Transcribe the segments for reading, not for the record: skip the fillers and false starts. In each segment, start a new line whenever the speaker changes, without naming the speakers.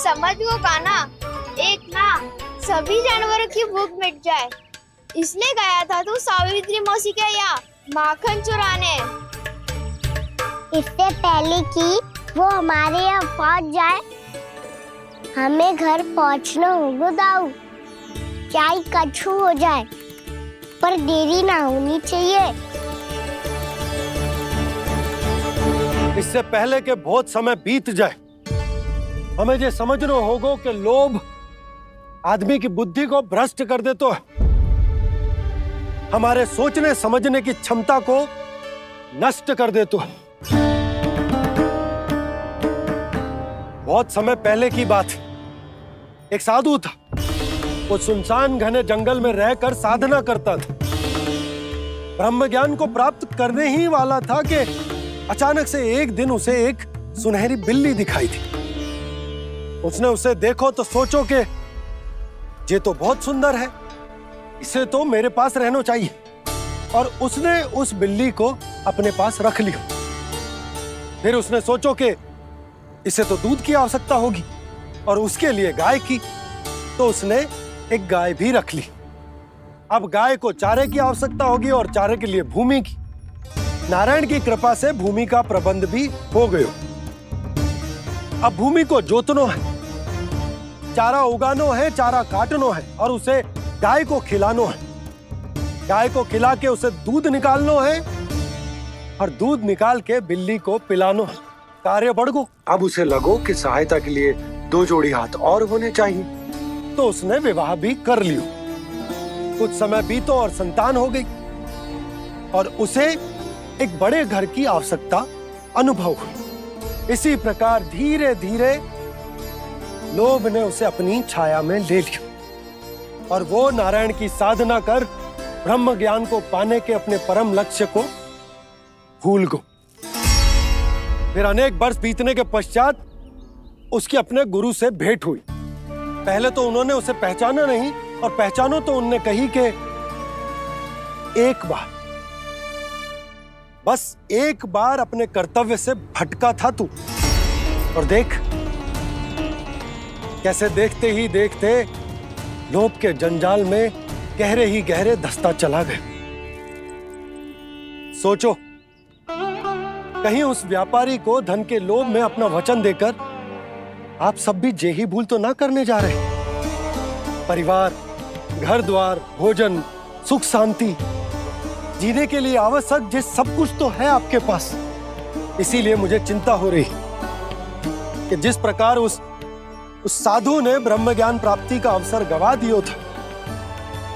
समझ गो कान्हा, एक ना सभी जानवरों की भूख मिट जाए, इसलिए गया था तू सावित्री मौसी के यहाँ माखन चुराने।
इससे पहले कि वो हमारे यहाँ पहुँच जाए, हमें घर पहुँचना होगा दाऊ। चाहे कछु हो जाए, पर देरी ना होनी चाहिए।
इससे पहले के बहुत समय बीत जाए, हमें ये समझना होगा कि लोभ आदमी की बुद्धि को भ्रष्ट कर देता है, हमारे सोचने समझने की क्षमता को नष्ट कर देता है। बहुत समय पहले की बात, एक साधु था। वो सुनसान घने जंगल में रहकर साधना करता था। ब्रह्म ज्ञान को प्राप्त करने ही वाला था कि अचानक से एक दिन उसे एक सुनहरी बिल्ली दिखाई थी। उसने उसे देखो तो सोचो कि ये तो बहुत सुंदर है, इसे तो मेरे पास रहना चाहिए, और उसने उस बिल्ली को अपने पास रख लिया। फिर उसने सोचो कि इसे तो दूध की आवश्यकता होगी और उसके लिए गाय की, तो उसने एक गाय भी रख ली। अब गाय को चारे की आवश्यकता होगी और चारे के लिए भूमि की। नारायण की कृपा से भूमि का प्रबंध भी हो गया। अब भूमि को जोतना है, चारा उगानो है, चारा काटनो है और उसे गाय को खिलानो है। गाय को खिला के उसे दूध निकालनो है और दूध निकाल के बिल्ली को पिलानो है। कार्य बढ़ गो। अब उसे लगो कि सहायता के लिए 2 जोड़ी हाथ और होने चाहिए, तो उसने विवाह भी कर लियो। कुछ समय बीतो और संतान हो गई और उसे एक बड़े घर की आवश्यकता अनुभव हुई। इसी प्रकार धीरे धीरे लोभ ने उसे अपनी छाया में ले लिया और वो नारायण की साधना कर ब्रह्म ज्ञान को पाने के अपने परम लक्ष्य को भूल गो। फिर अनेक वर्ष बीतने के पश्चात उसकी अपने गुरु से भेंट हुई। पहले तो उन्होंने उसे पहचाना नहीं, और पहचानो तो उनने कही कि एक बार, बस एक बार अपने कर्तव्य से भटका था तू, और देख कैसे देखते ही देखते लोभ के जंजाल में गहरे ही गहरे धंसता चला गया। सोचो, कहीं उस व्यापारी को धन के लोभ में अपना वचन देकर आप सब भी जे ही भूल तो ना करने जा रहे। परिवार, घर द्वार, भोजन, सुख शांति, जीने के लिए आवश्यक जिस सब कुछ तो है आपके पास। इसीलिए मुझे चिंता हो रही कि जिस प्रकार उस साधु ने ब्रह्म ज्ञान प्राप्ति का अवसर गवा दिया था,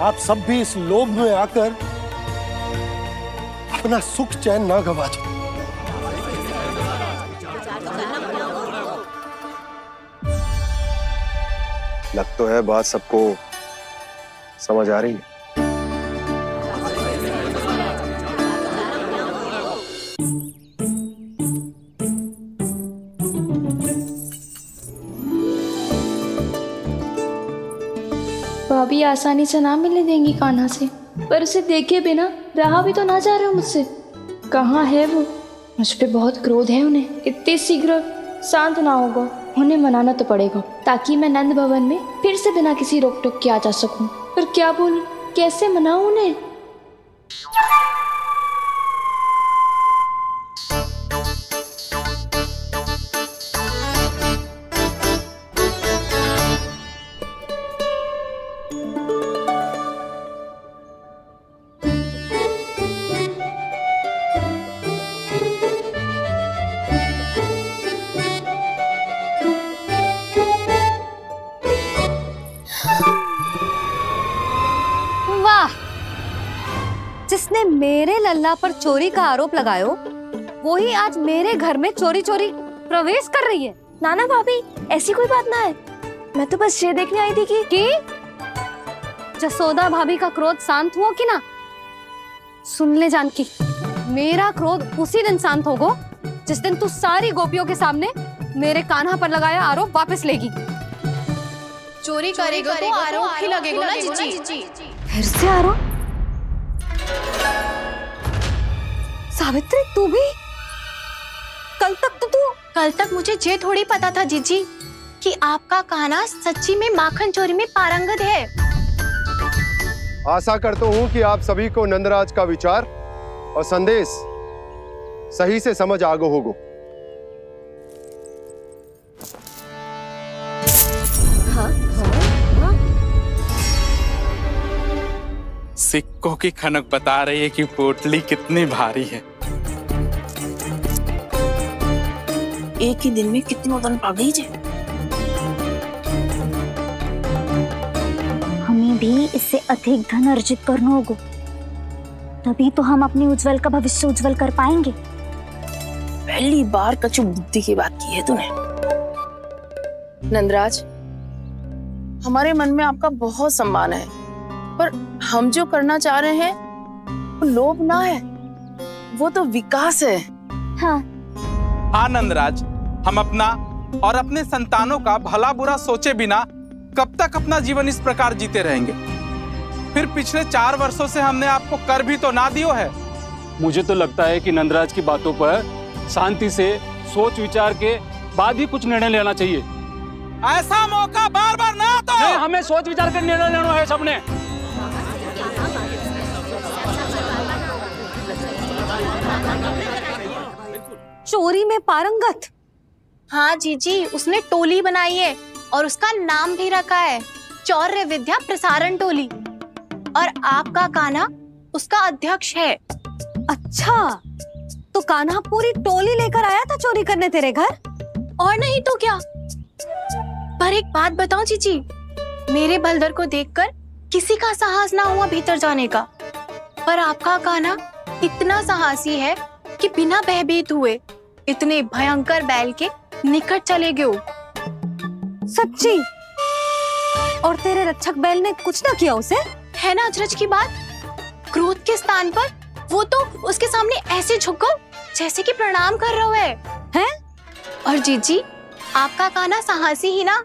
आप सब भी इस लोभ में आकर अपना सुख चैन ना गवा दो।
लग तो है बात सबको समझ आ रही है।
भाभी आसानी से ना मिलने देंगी कान्हा से, पर उसे देखे बिना रहा भी तो ना जा रहा मुझसे। कहाँ है वो? मुझ पे बहुत क्रोध है उन्हें। इतने शीघ्र शांत ना होगा, उन्हें मनाना तो पड़ेगा ताकि मैं नंद भवन में फिर से बिना किसी रोक टोक के आ जा सकूं। पर क्या बोलूं, कैसे मनाऊं उन्हें?
जिसने मेरे लल्ला पर चोरी का आरोप लगायो, वो ही आज मेरे घर में चोरी चोरी प्रवेश कर रही है।
नाना भाभी, ऐसी कोई बात ना है। मैं तो बस ये देखने आई थी कि
जसोदा भाभी का क्रोध शांत हुआ कि ना? सुन ले जानकी, मेरा क्रोध उसी दिन शांत होगा जिस दिन तू सारी गोपियों के सामने मेरे कान्हा पर लगाया आरोप वापस लेगी।
चोरी करेगा तो आरोप ही लगेगा ना जीजी।
फिर से आरोप? सावित्री, तू भी? कल तक मुझे ये थोड़ी पता था जीजी
कि आपका कान्हा सच्ची में माखन चोरी में पारंगत है।
आशा करता हूं कि आप सभी को नंदराज का विचार और संदेश सही से समझ आ गो होगो।
सिक्कों की खनक बता रही है कि पोटली कितनी भारी है।
एक ही दिन में कितनों धन पा गई जे।
हमें भी इससे अधिक धन अर्जित करना होगा, तभी तो हम अपने उज्जवल का भविष्य उज्जवल कर पाएंगे।
पहली बार कछु बुद्धि की बात की है तूने। नंदराज, हमारे मन में आपका बहुत सम्मान है, पर हम जो करना चाह रहे हैं वो लोभ ना है, वो तो विकास है।
हाँ
हाँ नंदराज, हम अपना और अपने संतानों का भला बुरा सोचे बिना कब तक अपना जीवन इस प्रकार जीते रहेंगे? फिर पिछले 4 वर्षों से हमने आपको कर भी तो ना दियो है।
मुझे तो लगता है कि नंदराज की बातों पर शांति से सोच विचार के बाद ही कुछ निर्णय लेना चाहिए।
ऐसा मौका बार बार ना तो
नहीं, हमें सोच विचार कर निर्णय लेना है सबने।
चोरी में पारंगत?
हाँ जीजी, उसने टोली बनाई है और उसका नाम भी रखा है चौर्य विद्या प्रसारण टोली, और आपका कान्हा उसका अध्यक्ष है।
अच्छा, तो कान्हा पूरी टोली लेकर आया था चोरी करने तेरे घर?
और नहीं तो क्या। पर एक बात बताऊं जीजी, मेरे बलदर को देखकर किसी का साहस ना हुआ भीतर जाने का, पर आपका कान्हा इतना साहसी है कि बिना भयभीत हुए इतने भयंकर बैल के निकट चले गए।
सच्ची? और तेरे रक्षक बैल ने कुछ ना किया उसे?
है ना अचरज की बात। क्रोध के स्थान पर वो तो उसके सामने ऐसे झुको जैसे कि प्रणाम कर रहा है? और जीजी, आपका कान्हा साहसी ही ना,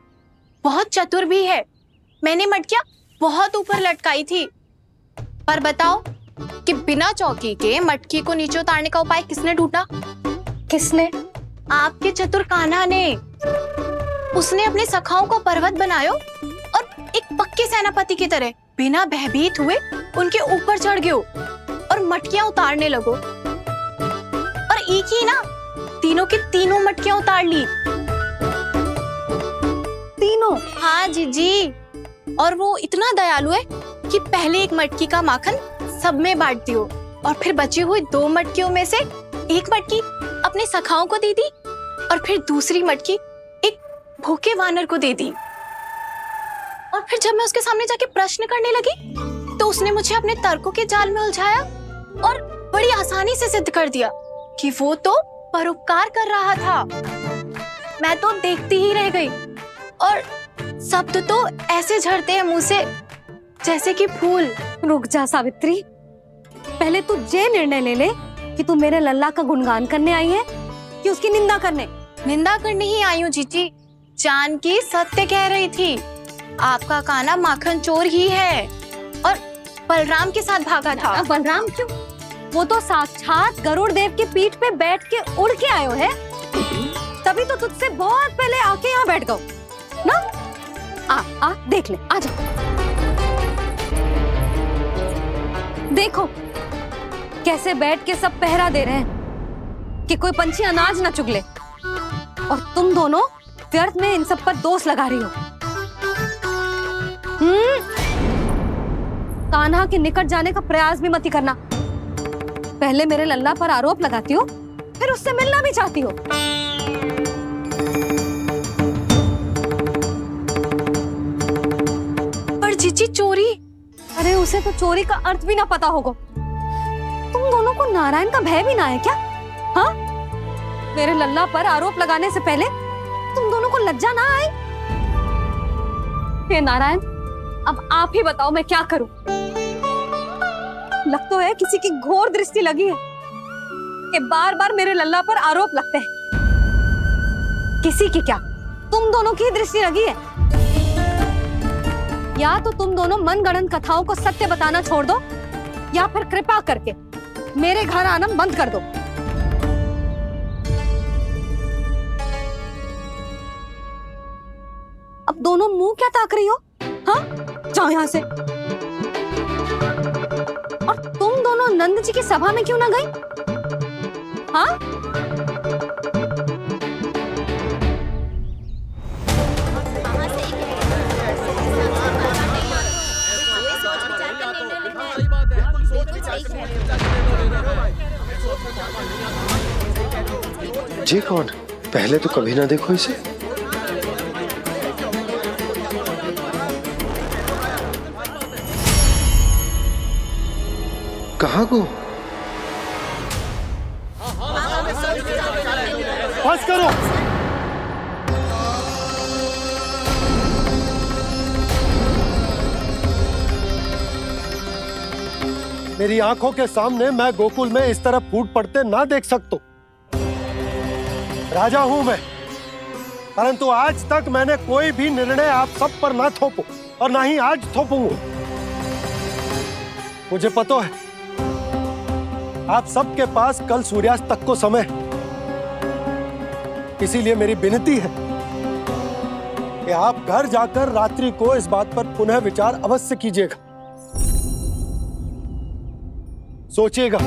बहुत चतुर भी है। मैंने मटकियां बहुत ऊपर लटकाई थी, पर बताओ कि बिना चौकी के मटकी को नीचे उतारने का उपाय किसने ढूंढा?
किसने?
आपके चतुर कान्हा ने। उसने अपने सखाओं को पर्वत बनायो और एक पक्के सेनापति की तरह बिना भयभीत हुए उनके ऊपर चढ़ गयो और मटकियां उतारने लगो, और एक ही ना, तीनों की तीनों मटकियां उतार ली।
तीनों?
हाँ जीजी, और वो इतना दयालु है कि पहले एक मटकी का माखन सब में बांट दियो, और फिर बची हुई 2 मटकियों में से एक मटकी अपने सखाओं को दे दी, और फिर दूसरी मटकी एक भूखे वानर को दे दी। और फिर जब मैं उसके सामने जाके प्रश्न करने लगी तो उसने मुझे अपने तर्कों के जाल में उलझाया और बड़ी आसानी से सिद्ध कर दिया कि वो तो परोपकार कर रहा था। मैं तो देखती ही रह गई, और शब्द तो ऐसे झड़ते हैं मुंह से जैसे कि फूल।
रुक जा सावित्री, पहले तू ये निर्णय ले ले कि तू मेरे लल्ला का गुणगान करने आई है कि उसकी निंदा करने?
निंदा करने ही आई हूँ जीजी। जानकी सत्य कह रही थी, आपका कान्हा माखन चोर ही है और बलराम के साथ भागा था।
बलराम क्यों? वो तो साक्षात गरुड़ देव की पीठ पे बैठ के उड़ के आयो है, तभी तो तुझसे बहुत पहले आके यहाँ बैठ गओ ना। आ देख ले, आ जा। देखो कैसे बैठ के सब पहरा दे रहे हैं कि कोई पंछी अनाज ना चुगले, और तुम दोनों व्यर्थ में इन सब पर दोष लगा रही हो। कान्हा के निकट जाने का प्रयास भी मत ही करना। पहले मेरे लल्ला पर आरोप लगाती हो, फिर उससे मिलना भी चाहती हो।
पर जीजी चोरी?
अरे उसे तो चोरी का अर्थ भी ना पता होगा। तुम दोनों को नारायण का भय भी ना है क्या? हाँ, मेरे लल्ला पर आरोप लगाने से पहले तुम दोनों को लज्जा ना आई? हे नारायण, अब आप ही बताओ मैं क्या करूं। लग तो है किसी की घोर दृष्टि लगी है कि बार बार मेरे लल्ला पर आरोप लगते हैं। किसी की क्या, तुम दोनों की दृष्टि लगी है। या तो तुम दोनों मनगढ़ंत कथाओं को सत्य बताना छोड़ दो, या फिर कृपा करके मेरे घर आना बंद कर दो। दोनों मुंह क्या ताक रही हो? हाँ, जाओ यहाँ से। और तुम दोनों नंद जी की सभा में क्यों ना गई? हाँ?
जी कौन? पहले तो कभी ना देखो इसे। कहाँ को? बस करो। मेरी आंखों के सामने मैं गोकुल में इस तरह फूट पड़ते ना देख सकता। राजा हूं मैं, परंतु आज तक मैंने कोई भी निर्णय आप सब पर ना थोपो और ना ही आज थोपूंगा। मुझे पता है आप सबके पास कल सूर्यास्त तक को समय, इसीलिए मेरी विनती है कि आप घर जाकर रात्रि को इस बात पर पुनः विचार अवश्य कीजिएगा। सोचिएगा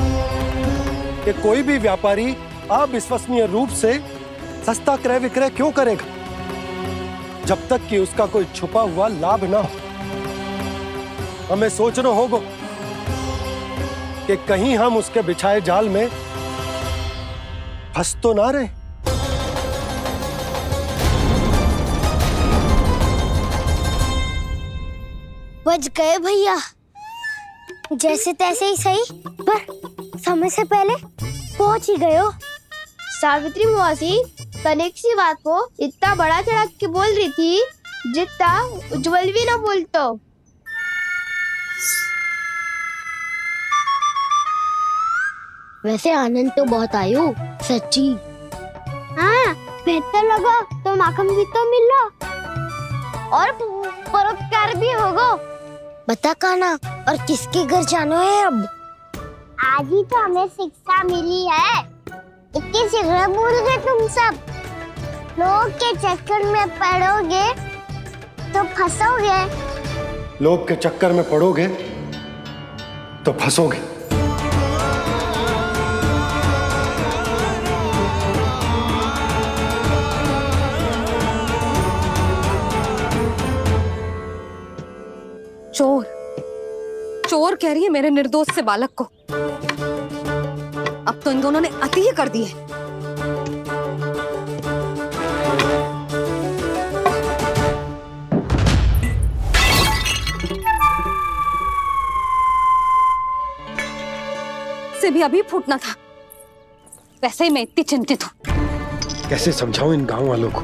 कि कोई भी व्यापारी अविश्वसनीय रूप से सस्ता क्रय विक्रय क्यों करेगा जब तक कि उसका कोई छुपा हुआ लाभ ना हो। हमें सोचना होगा कि कहीं हम उसके बिछाए जाल में फंस तो ना रहे।
बच गए भैया, जैसे तैसे ही सही, पर समय से पहले पहुंच ही गए हो।
सावित्री मौसी कनेक सी बात को इतना बड़ा चढ़ा के बोल रही थी जितना उज्जवल भी ना बोलतो।
वैसे आनंद तो बहुत आयो, सच्ची। हाँ, बेहतर लगा तो माखन भी तो मिला और परोपकार भी होगा। बता काना, और किसके घर जाना है अब? आज ही तो हमें शिक्षा मिली है, इतनी शीघ्र भूल गए तुम सब। लोग के चक्कर में पड़ोगे तो फंसोगे।
लोग के चक्कर में पड़ोगे तो फंसोगे।
चोर, चोर कह रही है मेरे निर्दोष से बालक को। अब तो इन दोनों ने अति ही कर दी है। से भी अभी फूटना था। वैसे ही मैं इतनी चिंतित हूं।
कैसे समझाऊं इन गांव वालों को?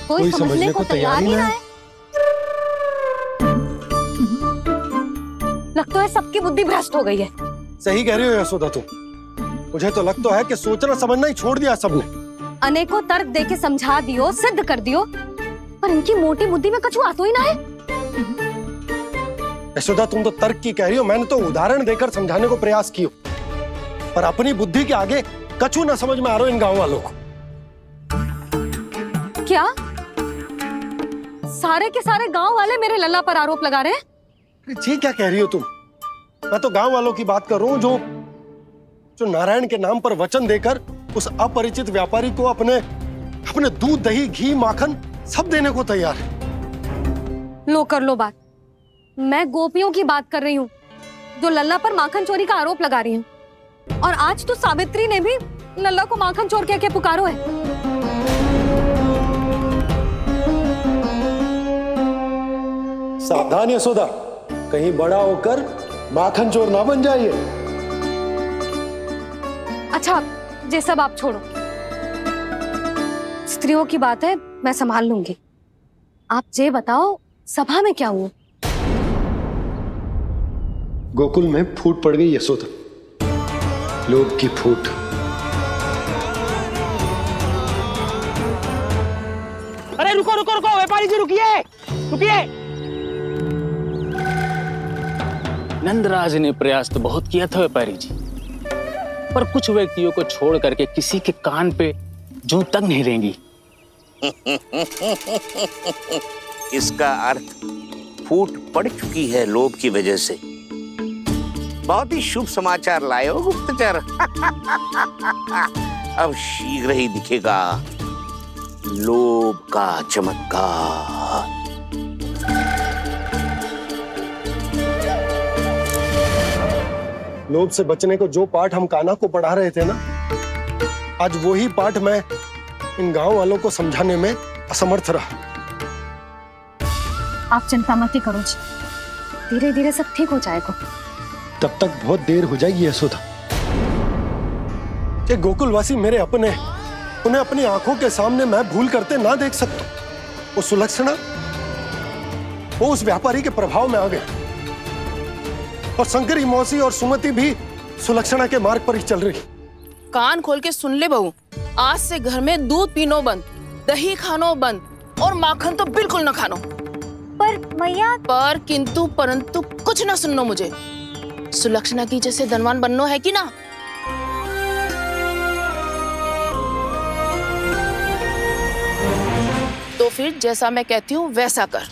कोई समझने को तैयार ही ना है। लगता है सबकी बुद्धि भ्रष्ट हो गई है।
सही कह रही हो यशोदा तुम। मुझे तो लगता है कि सोचना समझना ही छोड़ दिया सबने।
अनेकों तर्क देके समझा दियो, सिद्ध कर दियो, पर इनकी मोटी बुद्धि में कछु आतो ही ना है।
यशोदा तुम तो तर्क की कह रही हो, मैंने तो उदाहरण देकर समझाने को प्रयास किया, पर अपनी बुद्धि के आगे कछु ना समझ में आ रहा इन गांव वालों को।
क्या सारे के सारे गांव वाले मेरे लल्ला पर आरोप लगा रहे हैं?
जी क्या कह रही हो तुम? मैं तो गांव वालों की बात कर रहा हूँ जो नारायण के नाम पर वचन देकर उस अपरिचित व्यापारी को अपने दूध दही घी माखन सब देने को तैयार है।
लो कर लो बात। मैं गोपियों की बात कर रही हूँ जो लल्ला पर माखन चोरी का आरोप लगा रही हूँ। और आज तो सावित्री ने भी लल्ला को माखन चोर कह के पुकारो है।
सावधान यशोदा, कहीं बड़ा होकर माखन चोर ना बन जाइए।
अच्छा, ये सब आप छोड़ो, स्त्रियों की बात है, मैं संभाल लूंगी। आप ये बताओ सभा में क्या हुआ?
गोकुल में फूट पड़ गई यशोदा, लोग की फूट।
अरे रुको रुको रुको, व्यापारी जी रुकिए रुकिए।
नंदराज ने प्रयास तो बहुत किया था व्यापारी जी, पर कुछ व्यक्तियों को छोड़ करके किसी के कान पे जूं तक नहीं रहेंगी।
इसका अर्थ फूट पड़ चुकी है लोभ की वजह से। बहुत ही शुभ समाचार लाए हो गुप्तचर। अब शीघ्र ही दिखेगा लोभ का चमत्कार।
लोभ से बचने को जो पाठ हम कान्हा को पढ़ा रहे थे ना, आज वही पाठ मैं इन गांव वालों को समझाने में असमर्थ रहा।
आप चिंता मत करो जी, धीरे धीरे सब ठीक हो जाएगा।
तब तक बहुत देर हो जाएगी यशोदा। ये गोकुलवासी मेरे अपने, उन्हें अपनी आंखों के सामने मैं भूल करते ना देख सकता। वो सुलक्षणा, वो उस व्यापारी के प्रभाव में आ गए, और शंकरी मौसी और सुमति भी सुलक्षणा के मार्ग पर ही चल रही।
कान खोल के सुन ले बहू, आज से घर में दूध पीनो बंद, दही खानो बंद, और माखन तो बिल्कुल न खानो।
पर मैया,
पर किंतु परंतु कुछ ना सुननो मुझे। सुलक्षणा की जैसे धनवान बननो है कि ना? तो फिर जैसा मैं कहती हूँ वैसा कर,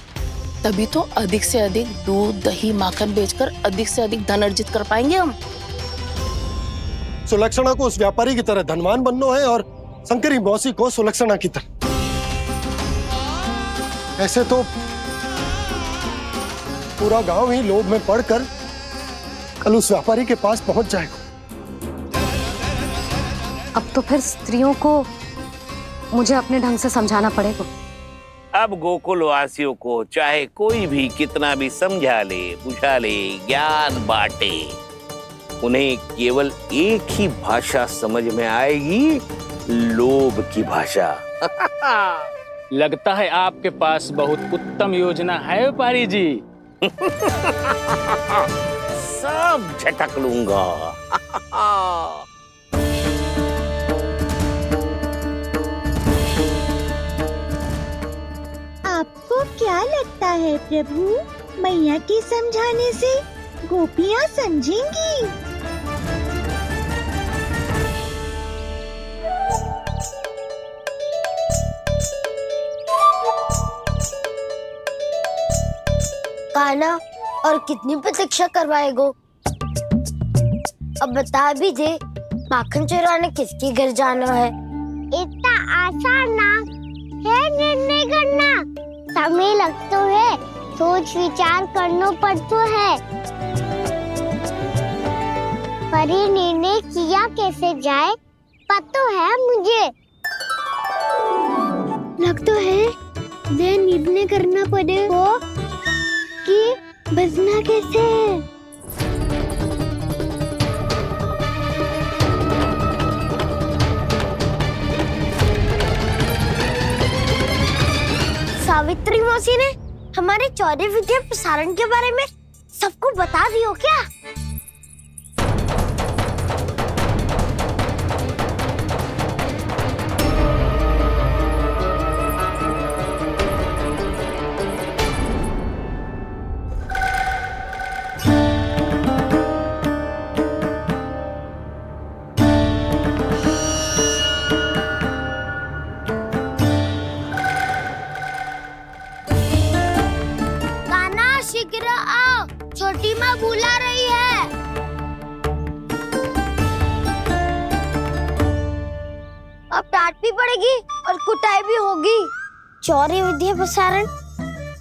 तभी तो अधिक से अधिक दूध दही माखन बेचकर अधिक से अधिक धन अर्जित कर पाएंगे हम।
सुलक्षणा को उस व्यापारी की तरह धनवान बनना है और शंकरी मौसी को सुलक्षणा की तरह। ऐसे तो पूरा गांव ही लोभ में पड़कर कल उस व्यापारी के पास पहुंच जाएगा।
अब तो फिर स्त्रियों को मुझे अपने ढंग से समझाना पड़ेगा।
अब गोकुल वासियों को चाहे कोई भी कितना भी समझा ले, बुझा ले, ज्ञान बांटे, उन्हें केवल एक ही भाषा समझ में आएगी, लोभ की भाषा।
लगता है आपके पास बहुत उत्तम योजना है व्यापारी जी।
सब झटक लूंगा।
आपको क्या लगता है प्रभु, मैया के समझाने से गोपियाँ समझेंगी?
कान्हा, और कितनी प्रतीक्षा करवाएगो? अब बता भी दे, माखन चुराने किसके घर जाना है? इतना आसान ना है निर्णय करना, समय लगता है, सोच विचार करना पड़ता है। पर ये निर्णय किया कैसे जाए पता है मुझे। लगता है ये निर्णय करना पड़ेगा कि बचना कैसे। सावित्री मौसी ने हमारे चौरे विद्या प्रसारण के बारे में सबको बता दियो क्या? छोटी माँ बुला रही है। अब डांट भी पड़ेगी और कुटाई भी होगी। चौरी विद्या प्रसारण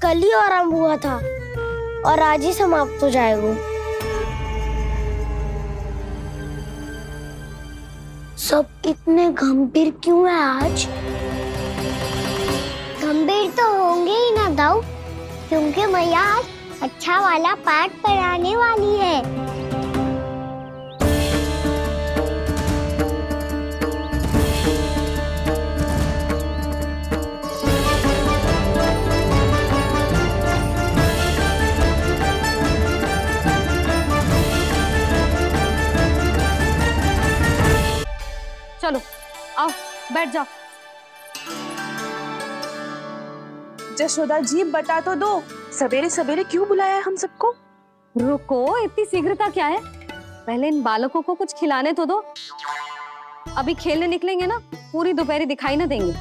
कल ही आरंभ हुआ था और आज ही समाप्त हो जाएगा। सब इतने गंभीर क्यों है आज? गंभीर तो होंगे ही ना दाऊ, क्योंकि मैया आज अच्छा वाला पाठ पढ़ाने वाली है।
चलो आओ बैठ जाओ।
जशोदा जी बता तो दो, सवेरे सवेरे क्यों बुलाया हम सबको?
रुको, इतनी शीघ्रता क्या है? पहले इन बालकों को कुछ खिलाने तो दो। अभी खेलने निकलेंगे ना, पूरी दोपहरी दिखाई ना देंगे।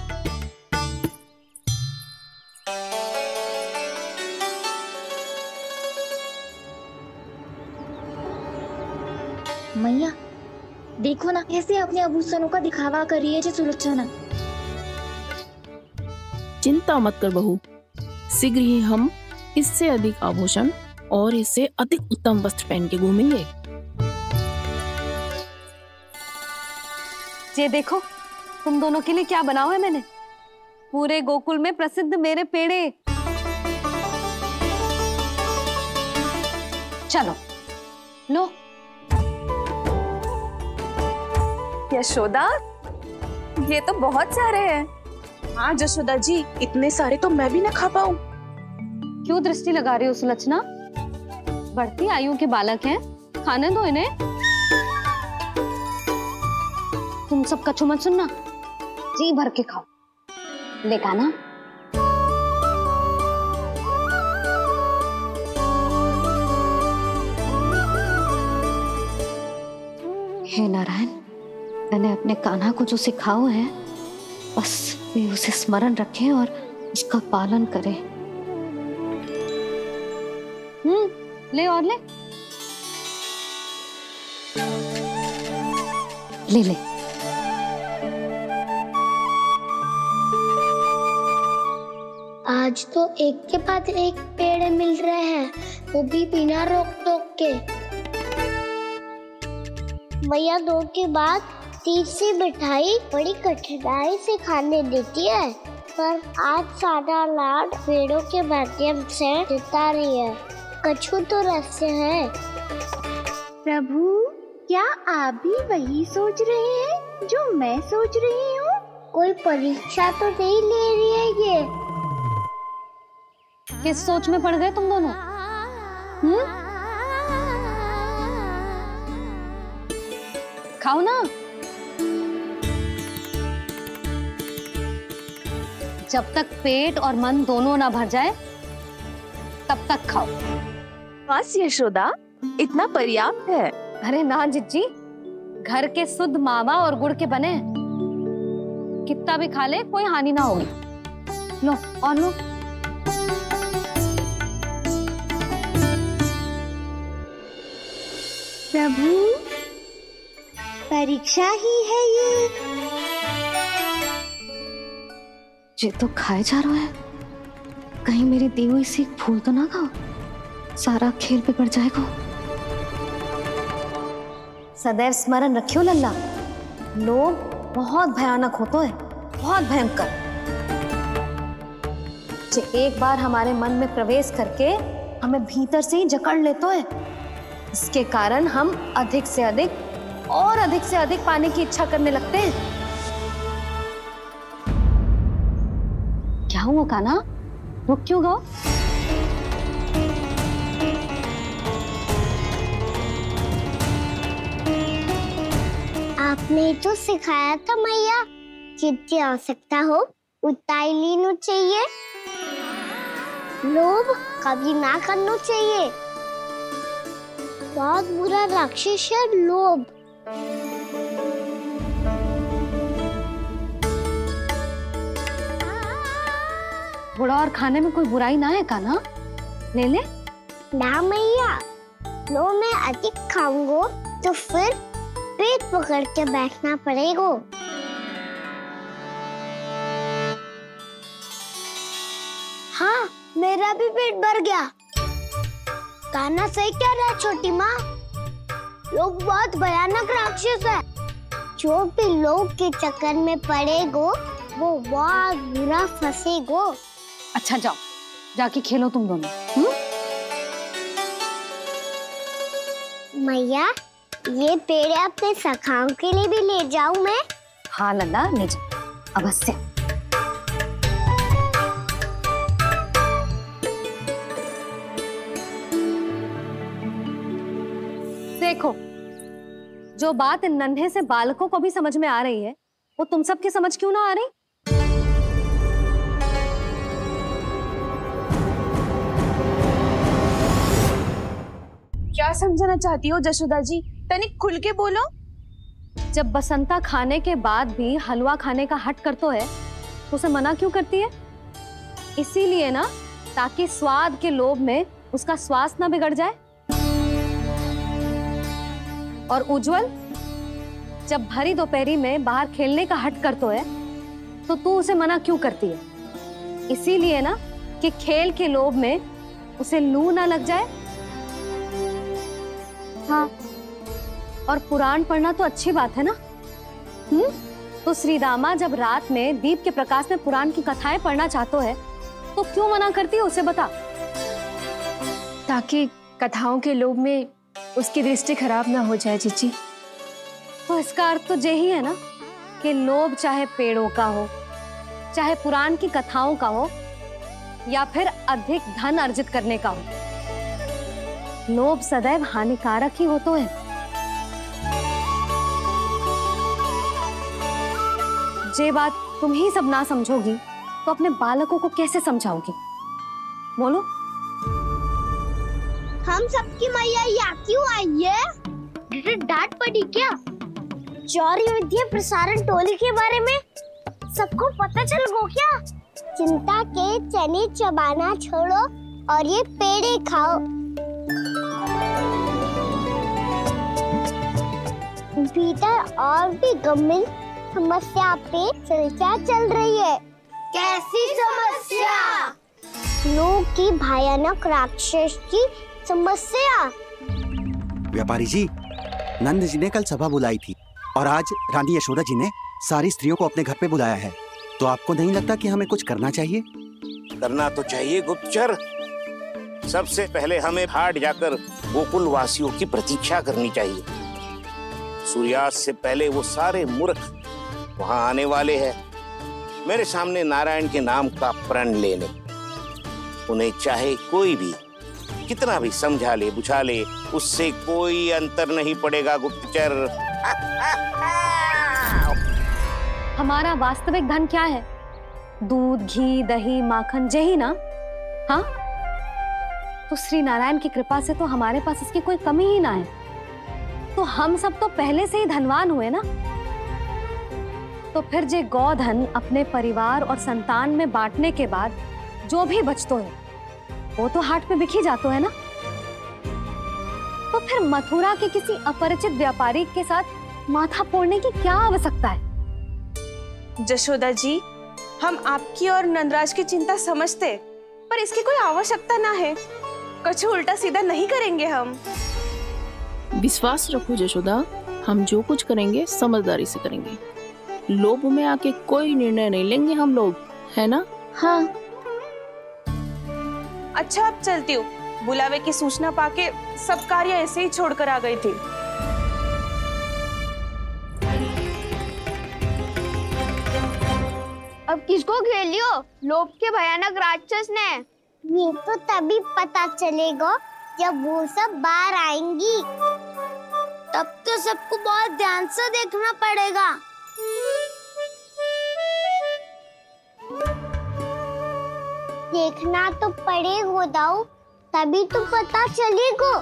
मैया देखो ना कैसे अपने आभूषणों का दिखावा कर रही है जी सुलोचना।
चिंता मत कर बहू, शीघ्र ही हम इससे अधिक आभूषण और इससे अधिक उत्तम वस्त्र पहन के घूमेंगे।
ये देखो तुम दोनों के लिए क्या बनाओ है मैंने। पूरे गोकुल में प्रसिद्ध मेरे पेड़े। चलो लो।
यशोदा, ये तो बहुत सारे हैं। हाँ जशोदा जी, इतने सारे तो मैं भी ना खा पाऊं।
क्यों दृष्टि लगा रही हो सुलोचना? बढ़ती आयु के बालक हैं, खाने दो इन्हें। तुम सब कछु मत सुनना, जी भर के खाओ। देखा ना? हे नारायण, मैंने अपने कान्हा को जो सिखाओ है, बस वे उसे स्मरण रखें और उसका पालन करें। ले और ले ले ले।
आज तो एक के बाद एक पेड़ मिल रहे हैं, वो भी बिना रोक टोक के। मैया 2 के बाद तीसरी मिठाई बड़ी कठिनाई से खाने देती है, पर आज सादा लाड पेड़ों के माध्यम से जिता रही है। कछु तो रहस्य है।
प्रभु, क्या आप भी वही सोच रहे हैं जो मैं सोच रही हूँ?
कोई परीक्षा तो नहीं ले रही है ये?
किस सोच में पड़ गए तुम दोनों? खाओ ना। जब तक पेट और मन दोनों ना भर जाए तब तक खाओ।
बस यशोदा, इतना पर्याप्त है।
अरे ना जिज्जी, घर के शुद्ध मावा और गुड़ के बने, कितना भी खा ले कोई हानि ना होगी। लो और लो।
प्रभु, परीक्षा ही है
ये तो खाए जा रहा है। कहीं मेरी दी हुई सीख भूल तो ना खाओ, सारा खेल बिगड़ जाएगा। सदैव स्मरण रखियो लल्ला, लोग बहुत भयानक होते हैं, बहुत भयंकर। जो एक बार हमारे मन में प्रवेश करके हमें भीतर से ही जकड़ लेते हैं, इसके कारण हम अधिक से अधिक और अधिक से अधिक पाने की इच्छा करने लगते हैं। क्या हुआ कान्हा, रुक क्यों गए?
आपने तो सिखाया था मैया, जितनी आवश्यकता हो उतना ही लेना चाहिए, लोभ कभी ना करना चाहिए। बहुत बुरा राक्षस है लोभ।
थोड़ा और खाने में कोई बुराई ना है कान्हा, ले ले।
ना मैया, लो मैं अधिक खाऊंगा तो फिर पेट पकड़ के बैठना पड़ेगा। हाँ, मेरा भी पेट भर गया। कान्हा सही कह रहा है छोटी माँ, लोग बहुत भयानक राक्षस है। जो भी लोग के चक्कर में पड़ेगो वो बहुत बुरा फंसेगो।
अच्छा जाओ, जाके खेलो तुम दोनों।
मैया, ये पेड़ अपने सखाओं के लिए भी ले जाऊं मैं?
हाँ लल्ला, ले जा अवश्य। देखो, जो बात इन नन्हे से बालकों को भी समझ में आ रही है, वो तुम सबकी समझ क्यों ना आ रही?
क्या समझाना चाहती हो जशोदा जी? तनिक खुल के बोलो।
जब बसंता खाने के बाद भी हलवा खाने का हट करतो है तो उसे मना क्यों करती है? इसीलिए ना, ताकि स्वाद के लोभ में उसका स्वास्थ्य ना बिगड़ जाए। और उज्जवल जब भरी दोपहरी में बाहर खेलने का हट करतो है तो तू उसे मना क्यों करती है? इसीलिए ना कि खेल के लोभ में उसे लू ना लग जाए। हाँ, और पुराण पढ़ना तो अच्छी बात है ना। तो श्री रामा जब रात में दीप के प्रकाश में पुराण की कथाएं पढ़ना चाहते है तो क्यों मना करती है? उसे बता।
ताकि कथाओं के लोभ में उसकी दृष्टि खराब ना हो जाए जीजी।
तो इसका अर्थ तो यही है ना कि लोभ चाहे पेड़ों का हो, चाहे पुराण की कथाओं का हो, या फिर अधिक धन अर्जित करने का हो, लोभ सदैव हानिकारक ही होता है। ये बात तुम ही सब ना समझोगी तो अपने बालकों को कैसे समझाओगी? बोलो।
हम सबकी मैया यहाँ क्यों आई है? डांट पड़ी क्या? चौरी विद्या प्रसारण टोली के बारे में सबको पता चल गो क्या? चिंता के चने चबाना छोड़ो और ये पेड़े खाओ। भीतर और भी गंभीर समस्या पे चर्चा चल रही है। कैसी समस्या? लोग की भयानक राक्षस की समस्या।
व्यापारी जी, नंद जी ने कल सभा बुलाई थी और आज रानी यशोदा जी ने सारी स्त्रियों को अपने घर पे बुलाया है। तो आपको नहीं लगता कि हमें कुछ करना चाहिए?
करना तो चाहिए गुप्तचर। सबसे पहले हमें हाट जाकर गोकुल वासियों की प्रतीक्षा करनी चाहिए। सूर्यास्त से पहले वो सारे मूर्ख वहां आने वाले हैं, मेरे सामने नारायण के नाम का प्रण लेने। उन्हें चाहे कोई भी कितना भी समझा ले बुझा ले, उससे कोई अंतर नहीं पड़ेगा गुप्तचर।
हमारा वास्तविक धन क्या है? दूध, घी, दही, माखन, यही ना? हाँ, तो श्री नारायण की कृपा से तो हमारे पास इसकी कोई कमी ही ना है। तो हम सब तो पहले से ही धनवान हुए ना। तो फिर जे गोधन अपने परिवार और संतान में बांटने के बाद जो भी बचतो है वो तो हाट पे बिखी जातो है ना। तो फिर मथुरा के किसी अपरिचित व्यापारी के साथ माथा फोड़ने की क्या आवश्यकता है?
जशोदा जी, हम आपकी और नंदराज की चिंता समझते, पर इसकी कोई आवश्यकता ना है। कछु उल्टा सीधा नहीं करेंगे हम।
विश्वास रखो जशोदा, हम जो कुछ करेंगे समझदारी से करेंगे। लोभ में आके कोई निर्णय नहीं लेंगे हम लोग, है ना?
हाँ। अच्छा, अब चलती हूँ। बुलावे की सूचना पाके सब कार्य ऐसे ही छोड़कर आ गई थी।
अब किसको घेलियो? लोभ के भयानक राक्षस ने।
ये तो तभी पता चलेगा जब वो सब बाहर आएंगी।
तब तो सबको बहुत ध्यान से देखना पड़ेगा।
देखना तो पड़ेगा दाऊ, तभी तो पता चलेगा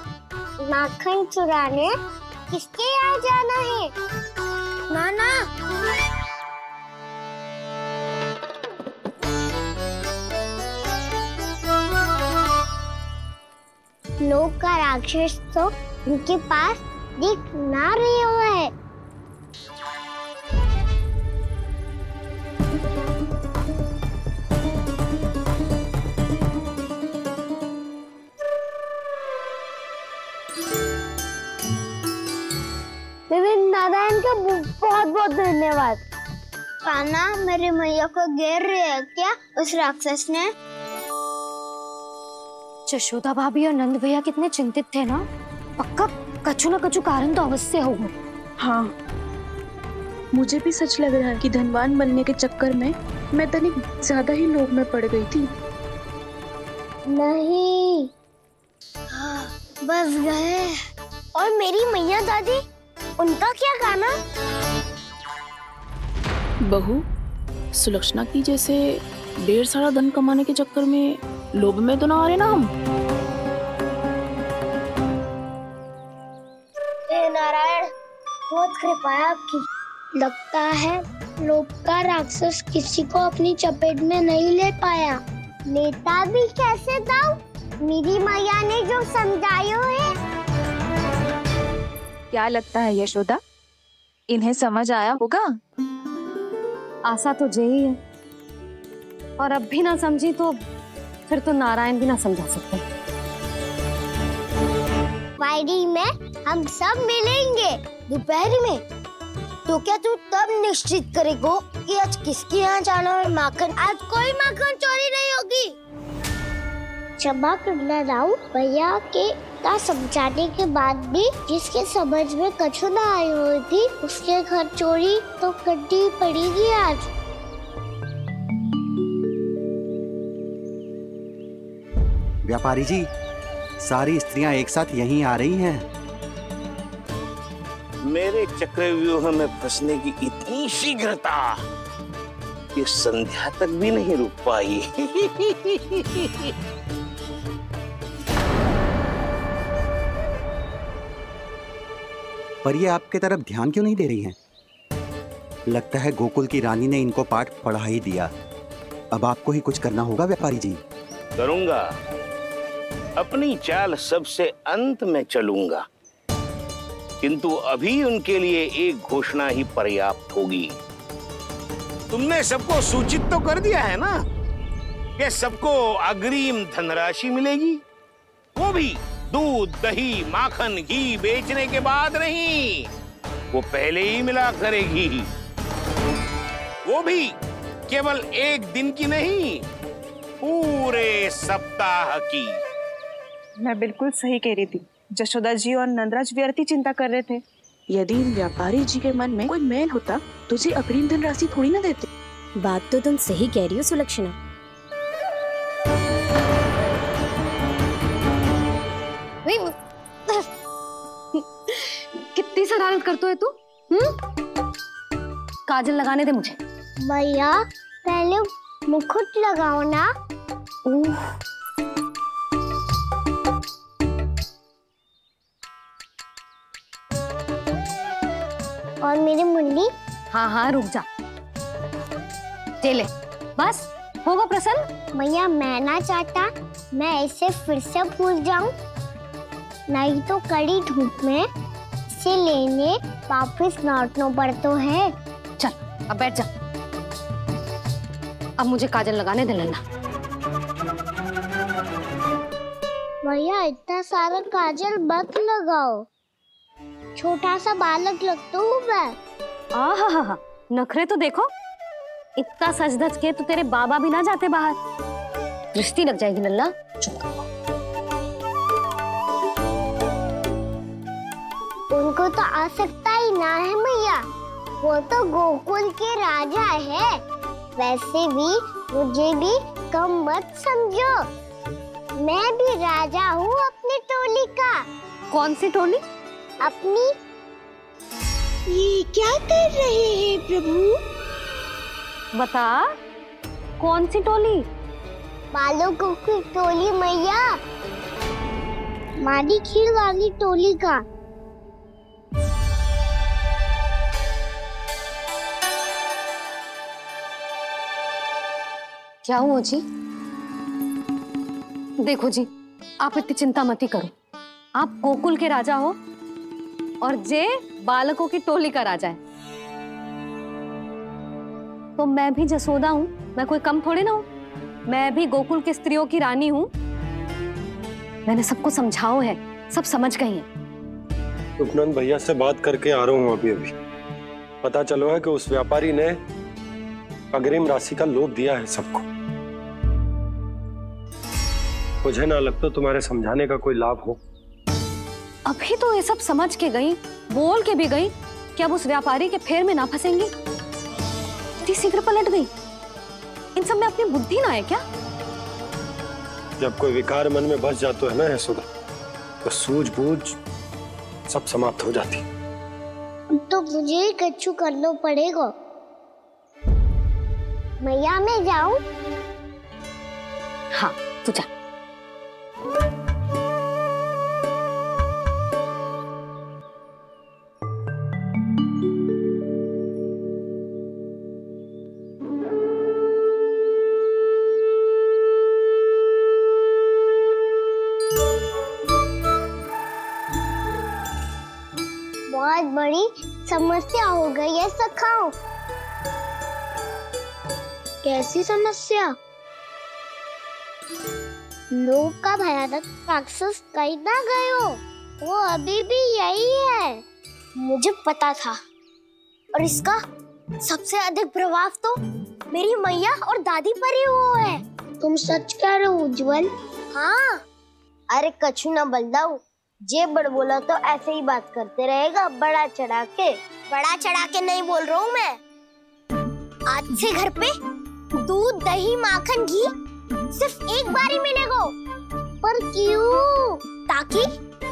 माखन चुराने किसके यहाँ जाना है।
नाना,
लोग का राक्षस तो उनके पास दिख ना रही हुआ है। नारायण का बहुत बहुत धन्यवाद।
कान्हा, मेरी मैया को घेर रही है क्या उस राक्षस ने?
यशोदा भाभी और नंद भैया कितने चिंतित थे ना। पक्का कछु ना कछु कारण तो अवश्य होगा।
हाँ, मुझे भी सच लग रहा है कि धनवान बनने के चक्कर में मैं तनिक ज्यादा ही लोभ में पड़ गई थी।
नहीं,
बस गए।
और मेरी मैया दादी, उनका क्या गाना?
बहू, सुलक्षणा की जैसे ढेर सारा धन कमाने के चक्कर में लोभ में तो ना आ रहे ना हम।
नारायण
बहुत कृपा है आपकी। लगता है लोभ का राक्षस किसी को अपनी चपेट में नहीं ले पाया। लेता भी कैसे दाऊ? मेरी मैया ने जो समझायो है।
क्या लगता है यशोदा, इन्हें समझ आया होगा?
आशा तो यही है, और अब भी ना समझी तो फिर तो नारायण भी ना समझा सकते।
फ्राइडे में हम सब मिलेंगे दोपहर में। तो क्या तू तब निश्चित करेगो कि आज किसके यहाँ जाना है माखन? आज कोई माखन चोरी नहीं होगी। क्षमा करना राव, भैया के का समझाने के बाद भी जिसके समझ में कछु ना आई हुई थी उसके घर चोरी तो करनी पड़ेगी आज।
व्यापारी जी, सारी स्त्रियां एक साथ यहीं आ रही हैं।
मेरे चक्रव्यूह में फंसने की इतनी शीघ्रता कि संध्या तक भी नहीं रुक पाई।
पर ये आपके तरफ ध्यान क्यों नहीं दे रही हैं? लगता है गोकुल की रानी ने इनको पाठ पढ़ा ही दिया। अब आपको ही कुछ करना होगा व्यापारी जी।
करूंगा, अपनी चाल सबसे अंत में चलूंगा, किंतु अभी उनके लिए एक घोषणा ही पर्याप्त होगी। तुमने सबको सूचित तो कर दिया है ना कि सबको अग्रिम धनराशि मिलेगी, वो भी दूध, दही, माखन, घी बेचने के बाद नहीं, वो पहले ही मिला करेगी। वो भी केवल एक दिन की नहीं, पूरे सप्ताह की।
मैं बिल्कुल सही कह रही थी। जशोदा जी और नंदराज व्यर्थ ही चिंता कर रहे थे। यदि व्यापारी जी के मन में कोई मैल होता तो जी अग्रिम धनराशि थोड़ी ना देते।
बात तो तुम सही कह रही हो सुलक्षणा।
कितनी शरारत करते है तू? काजल लगाने दे मुझे।
भैया पहले मुकुट लगाओ ना। और मेरी मुन्नी?
हाँ हाँ रुक जा, ले बस होगा प्रसन्न।
भैया मैं ना चाहता मैं ऐसे फिर से भूल जाऊं, नहीं तो कड़ी धूप में इसे लेने वापस लौटना पड़ता है।
चल अब बैठ जा, अब मुझे काजल लगाने दे लेना।
भैया इतना सारा काजल मत लगाओ, छोटा सा बालक लगता हूँ मैं।
आहा, नखरे तो देखो, इतना सज धज के तो तेरे बाबा भी ना जाते बाहर, दृष्टि लग जाएगी लल्ला।
उनको तो आ सकता ही ना है भैया, वो तो गोकुल के राजा है। वैसे भी मुझे भी कम मत समझो, मैं भी राजा हूँ अपनी टोली का।
कौन सी टोली?
अपनी।
ये क्या कर रहे हैं प्रभु?
बता, कौन सी टोली?
बालकों की टोली मैया, मारी खीर वाली टोली का।
क्या हुआ जी? देखो जी, आप इतनी चिंता मत ही करो। आप गोकुल के राजा हो और जे बालकों की टोली का राजा है, तो मैं भी जसोदा हूँ, मैं कोई कम थोड़े ना हूँ। मैं भी गोकुल के स्त्रियों की रानी हूँ। मैंने सबको समझाओ है, सब समझ गई हैं।
उपनंद भैया से बात करके आ रहा हूँ अभी। पता चलो है कि उस व्यापारी ने अग्रिम राशि का लोभ दिया है सबको। मुझे ना लगता तुम्हारे समझाने का कोई लाभ हो।
अभी तो ये सब समझ के गई, बोल के भी गई कि अब उस व्यापारी के फेर में ना फंसेंगी। इतनी शीघ्र पलट गई, इन सब में अपनी बुद्धि ना है क्या?
जब कोई विकार मन में बस जाता है ना यशोदा, तो सूझबूझ सब समाप्त हो जाती।
तो मुझे ही कच्चू करना पड़ेगा। मैया मैं जाऊं?
हाँ तू जा।
बहुत बड़ी समस्या हो गई है सखाओ। कैसी समस्या? लोग का भयानक राक्षस कहीं ना गए हो, वो अभी भी यही है। मुझे पता था, और इसका सबसे अधिक प्रभाव तो मेरी मैया और दादी पर ही हुआ है। तुम सच कह रहे हो उज्जवल? हाँ। अरे कछु ना बलदाऊ, जे बड़ बोला तो ऐसे ही बात करते रहेगा बड़ा चढ़ा के। बड़ा चढ़ा के नहीं बोल रहा हूँ मैं। आज से घर पे दूध दही माखन घी सिर्फ एक बार ही मिलेगा। पर क्यों? ताकि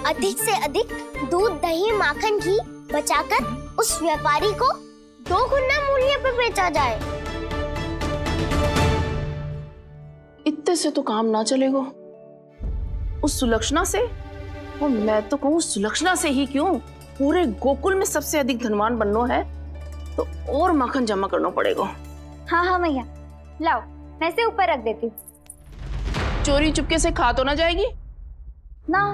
अधिक से अधिक दूध दही माखन घी बचाकर उस व्यापारी को 2 गुना मूल्य पे बेचा जाए।
इतने से तो काम ना चलेगा। उस सुलक्षणा से, और मैं तो कहूँ सुलक्षणा से ही क्यों, पूरे गोकुल में सबसे अधिक धनवान बनना है तो और माखन जमा करना पड़ेगा।
हाँ हाँ मैया, लाओ मैं इसे ऊपर रख देती हूँ।
चोरी चुपके से खा तो ना जाएगी
ना?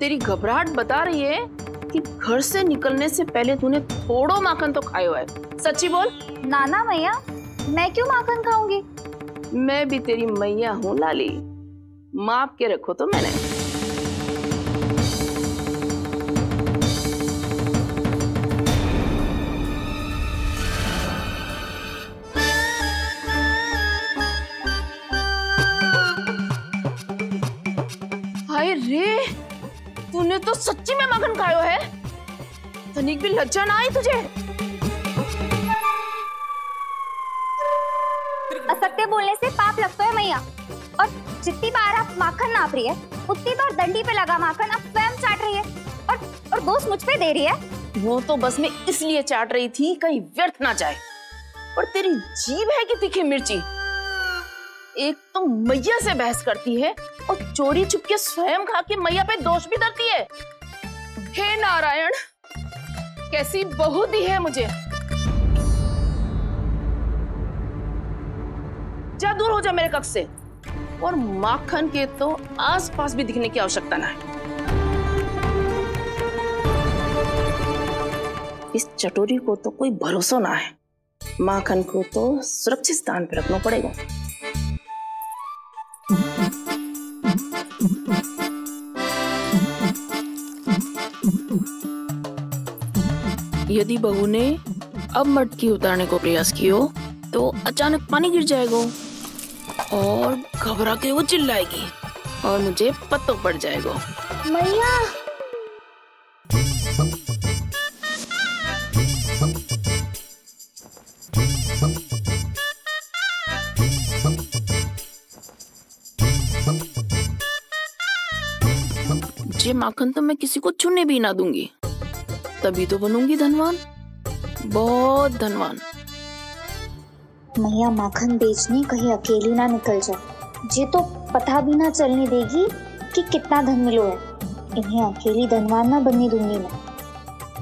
तेरी घबराहट बता रही है कि घर से निकलने से पहले तूने थोड़ो माखन तो खाया है। सच्ची बोल।
ना ना मैया, मैं क्यों माखन खाऊंगी?
मैं भी तेरी मैया हूँ लाली, माप के रखो तो मैंने। हाय रे, तूने तो सच्ची में माखन खायो है। तनिक भी लज्जा ना आई तुझे?
असत्य बोलने से पाप लगता है मैया, और जितनी बार आप माखन नाप रही है उतनी बार डंडी पे लगा माखन आप स्वयं चाट रही है, और दोष मुझ पे दे रही है।
वो तो बस मैं इसलिए चाट रही थी कहीं व्यर्थ ना जाए। और तेरी जीभ है कि तीखी मिर्ची। एक तो मैया से बहस करती है और चोरी चुपके स्वयं खा के मैया पे दोष भी धरती है। हे नारायण, कैसी बहू दी है मुझे। जा दूर हो जा मेरे कक्ष से, और माखन के तो आसपास भी दिखने की आवश्यकता ना है। इस चटोरी को तो कोई भरोसा ना है। माखन को तो सुरक्षित स्थान पर रखना पड़ेगा। यदि बहू ने अब मटकी उतारने को प्रयास किया तो अचानक पानी गिर जाएगा और घबरा के वो चिल्लाएगी और मुझे पता पड़ जाएगा।
मैया,
ये माखन तो मैं किसी को छूने भी ना दूंगी, तभी तो बनूंगी धनवान, बहुत धनवान।
मैया माखन बेचने कहीं अकेली ना निकल जाए। ये तो पता भी ना चलने देगी कि कितना धन मिलो है। इन्हें अकेली धनवान ना बनने दूंगी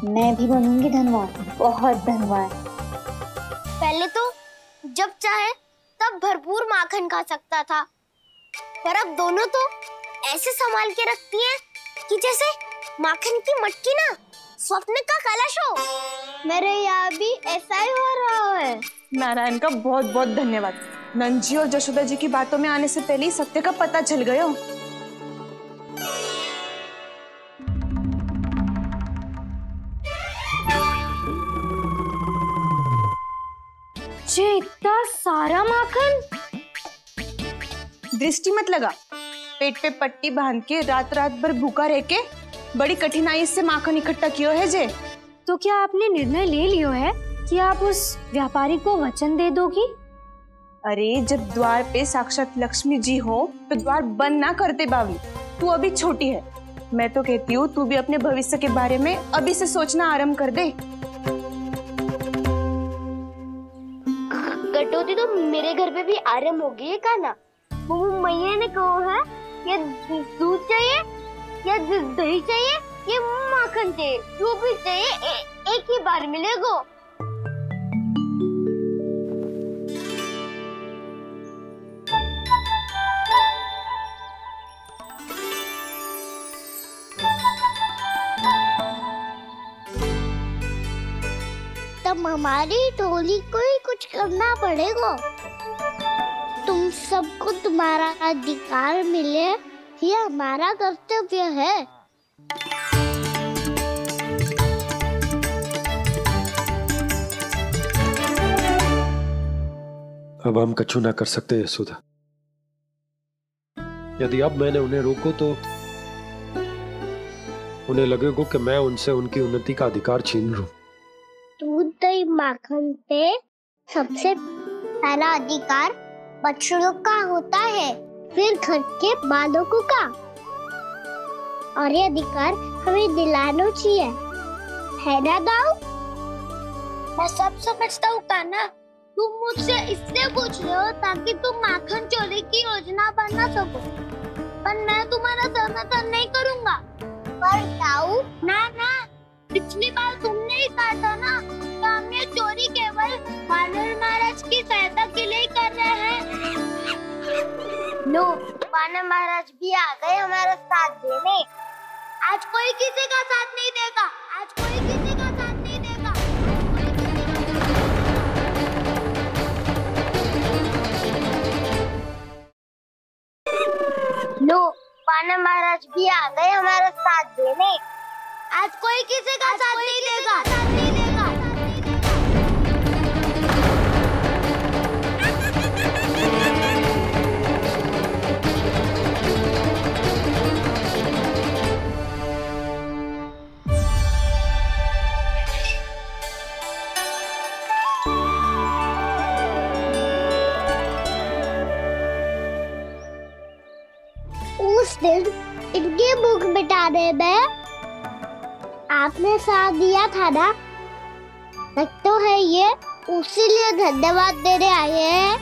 मैं भी बनूंगी धनवान, बहुत धनवान।
पहले तो जब चाहे तब भरपूर माखन खा सकता था, पर अब दोनों तो ऐसे संभाल के रखती हैं कि जैसे माखन की मटकी ना स्वप्न का कलश हो। मेरे यहाँ भी ऐसा ही हो रहा है।
नारायण का बहुत बहुत धन्यवाद। नंजी और जशोदा जी की बातों में आने से पहले ही सत्य का पता चल गया।
ये इतना सारा माखन।
दृष्टि मत लगा, पेट पे पट्टी बांध के रात रात भर भूखा रह के बड़ी कठिनाई से माखन इकट्ठा किया है जे।
तो क्या आपने निर्णय ले लियो है कि आप उस व्यापारी को वचन दे दोगी?
अरे जब द्वार पे साक्षात लक्ष्मी जी हो तो द्वार बंद ना करते बावली। तू अभी छोटी है, मैं तो कहती हूँ तू भी अपने भविष्य के बारे में अभी से सोचना आरंभ कर दे।
कटौती तो मेरे घर पे भी आरंभ हो गई है का ना। वो मैया ने कहा है ये दूध चाहिए या दही चाहिए, ये माखन चाहिए, जो भी चाहिए एक ही बार मिलेगा। हमारी टोली को ही कुछ करना पड़ेगा। तुम सबको तुम्हारा अधिकार मिले, ये हमारा कर्तव्य है।
अब हम कछु ना कर सकते यशोदा। यदि अब मैंने उन्हें रोको तो उन्हें लगेगा कि मैं उनसे उनकी उन्नति का अधिकार छीन लूं।
दूध दही माखन पे सबसे पहला अधिकार बछड़ों का होता है, फिर घर के बालकों का, और ये अधिकार हमें दिलाना चाहिए, है ना दाऊ? मैं सब समझता हूँ कान्हा, तुम मुझसे इसलिए पूछ रहे हो ताकि तुम माखन चोरी की योजना बना सको, पर मैं तुम्हारा समर्थन नहीं करूँगा। पर दाऊ, ना ना, पिछली बार तुमने ही कहा था ना कि हम ये चोरी केवल वानर महाराज की सहायता के लिए कर रहे हैं। लो, वानर महाराज भी आ गए हमारा साथ देने। आज कोई किसी का साथ नहीं देगा, आज कोई किसी का साथ नहीं देगा। लो, वानर महाराज भी आ गए हमारा साथ देने। आज कोई किसी का साथ नहीं देगा। उस दिन इनकी भूख मिटाने में आपने साथ दिया था ना, लगता है ये उसी लिए धन्यवाद देने आए हैं।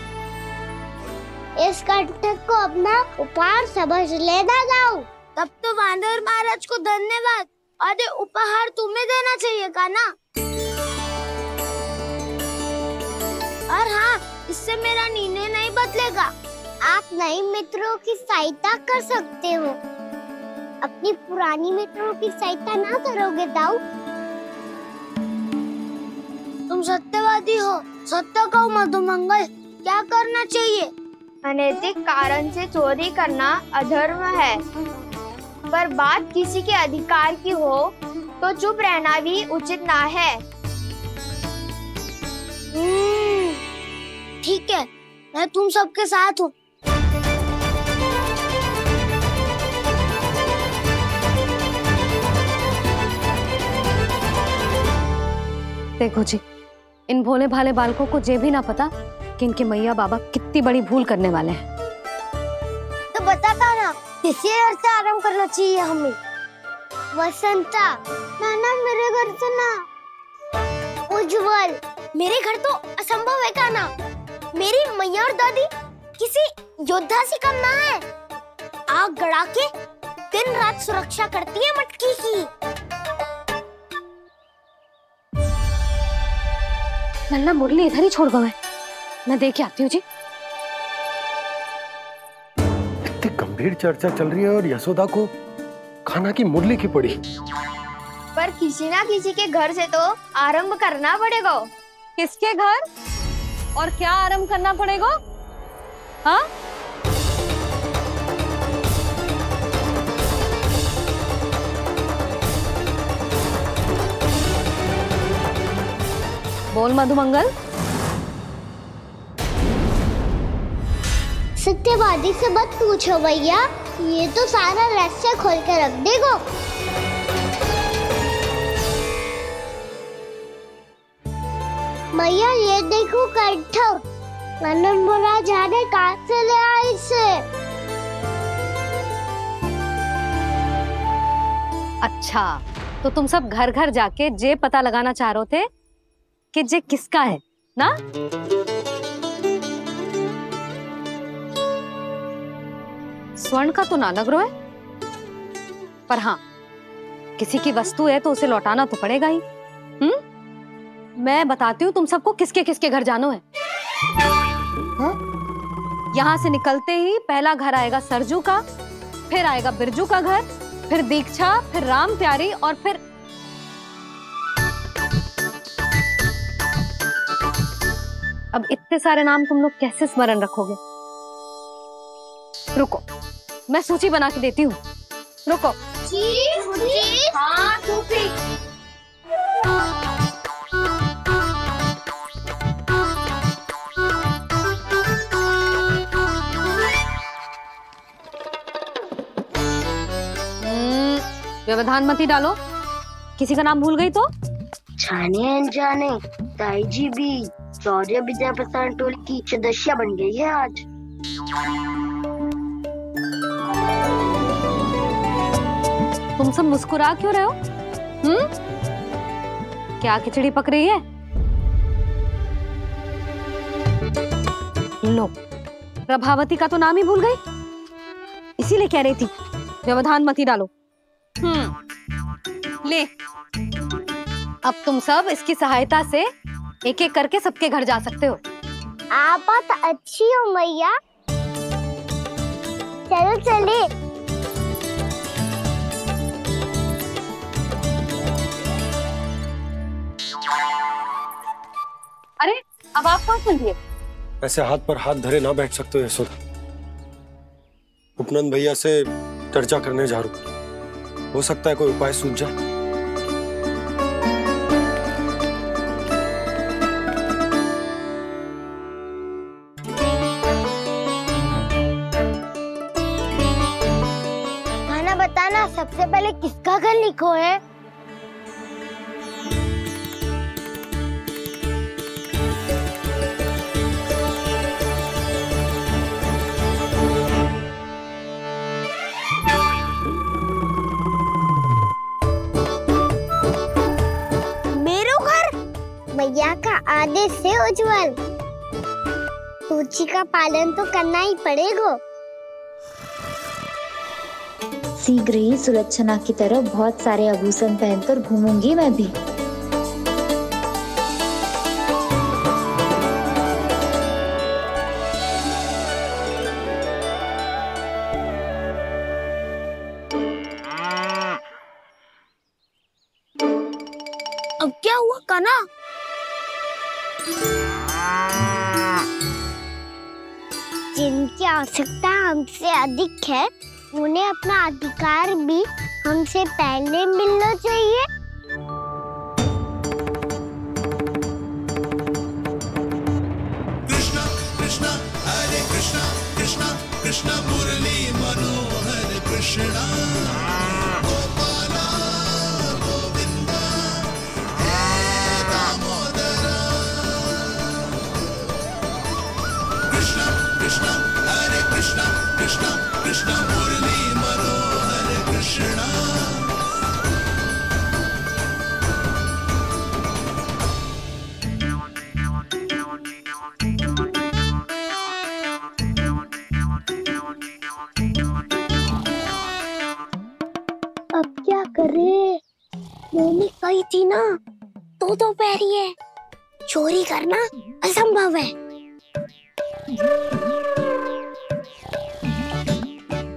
इस कर्तव्य को अपना उपहार समझ लेना जाओ। तब तो वानर महाराज को धन्यवाद और ये उपहार तुम्हें देना चाहिए का ना। और हाँ, इससे मेरा निर्णय नहीं बदलेगा। आप नए मित्रों की सहायता कर सकते हो, अपनी पुरानी मित्रों की सहायता ना करोगे दाऊ। तुम सत्यवादी हो, सत्य कहो मधुमंगल, क्या करना चाहिए?
अनैतिक कारण से चोरी करना अधर्म है, पर बात किसी के अधिकार की हो तो चुप रहना भी उचित ना है।
ठीक है, मैं तुम सबके साथ हूँ।
देखो जी, इन भोले भाले बालकों को ये भी ना पता कि इनके मैया बाबा कितनी बड़ी भूल करने वाले हैं।
तो बता ना, किसी घर से आराम करना चाहिए हमें? वसंता, ना मेरे घर से ना। उज्जवल, मेरे घर तो असंभव है काना। मेरी मैया और दादी किसी योद्धा से कम ना है। आग गड़ा के दिन रात सुरक्षा करती है मटकी की।
नन्ना मुरली इधर ही छोड़ गए, मैं देख के आती हूँ जी।
इतनी गंभीर चर्चा चल रही है और यशोदा को खाना की मुरली की पड़ी।
पर किसी ना किसी के घर से तो आरंभ करना पड़ेगा।
किसके घर और क्या आरंभ करना पड़ेगा? हाँ, बोल मधुमंगल।
सत्यवादी से मत पूछो भैया, ये तो सारा रहस्य खोल के रख देगा। भैया ये देखो कंठक, नंदन बोला जाने कहाँ से ले आए इसे।
अच्छा, तो तुम सब घर घर जाके जे पता लगाना चाह रहे थे कि जे किसका है ना? स्वर्ण का तो ना लग रहा है, पर हाँ, किसी की वस्तु है तो उसे लौटाना तो पड़ेगा ही। मैं बताती हूँ तुम सबको किसके किसके घर जानो है। यहाँ से निकलते ही पहला घर आएगा सरजू का, फिर आएगा बिरजू का घर, फिर दीक्षा, फिर राम प्यारी और फिर अब इतने सारे नाम तुम लोग कैसे स्मरण रखोगे? रुको, मैं सूची बना के देती हूँ। रुको।
हाँ, सूची।
व्यवधान मत ही डालो, किसी का नाम भूल गई तो?
जाने अनजाने ताई जी भी चौर्य विद्या प्रसारण टोली की सदस्य बन गई है आज।
तुम सब मुस्कुरा क्यों रहे हो? क्या खिचड़ी पक रही है? लो, प्रभावती का तो नाम ही भूल गई, इसीलिए कह रही थी व्यवधान मत ही डालो। ले, अब तुम सब इसकी सहायता से एक एक करके सबके घर जा सकते हो।
आप तो अच्छी हो मैया। चलो चले।
अरे अब आप कहाँ चलिए?
ऐसे हाथ पर हाथ धरे ना बैठ सकते हो यशोदा। उपनंद भैया से चर्चा करने जा रहा हूं, हो सकता है कोई उपाय सूझ जाए।
खाना बताना, सबसे पहले किसका घर लिखो है? भैया का आदेश से उज्जवल, सूची का पालन तो करना ही पड़ेगा।
शीघ्र ही सुलक्षणा की तरह बहुत सारे आभूषण पहनकर घूमूंगी मैं भी।
अब क्या हुआ कान्हा? जिनकी आवश्यकता हमसे अधिक है, उन्हें अपना अधिकार भी हमसे पहले मिलना चाहिए।
कृष्णा कृष्णा हरे कृष्णा कृष्णा कृष्णा मुरली मनोहर कृष्णा गोपाला गोविंदा हे दामोदरा। कृष्णा कृष्णा हरे कृष्णा कृष्णा कृष्णा मुरली मनोहर कृष्णा।
अब क्या करे? मम्मी कही थी ना, दो पैरी है, चोरी करना असंभव है।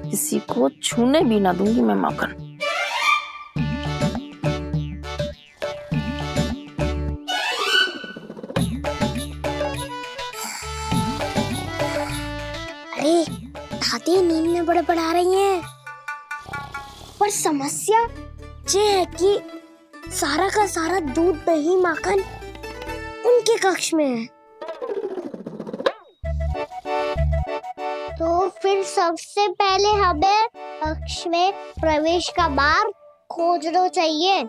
किसी को छूने भी ना दूंगी मैं माखन।
अरे दादी नींद में बड़बड़ा रही हैं, पर समस्या ये है कि सारा का सारा दूध दही माखन उनके कक्ष में है। तो फिर सबसे पहले हमें कक्ष में प्रवेश का मार्ग खोजना चाहिए।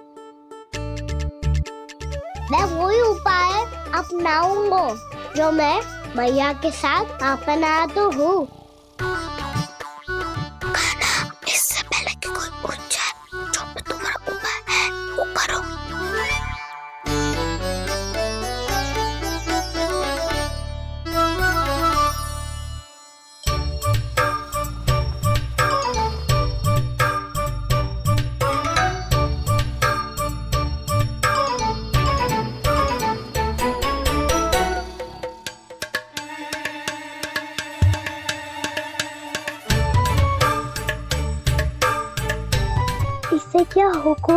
मैं वही उपाय अपनाऊंगा जो मैं भैया के साथ अपनाता हूँ। इससे पहले कि कोई पूछ जाए, जो भी तुम्हारा उपाय है वो करो। इससे क्या होगा?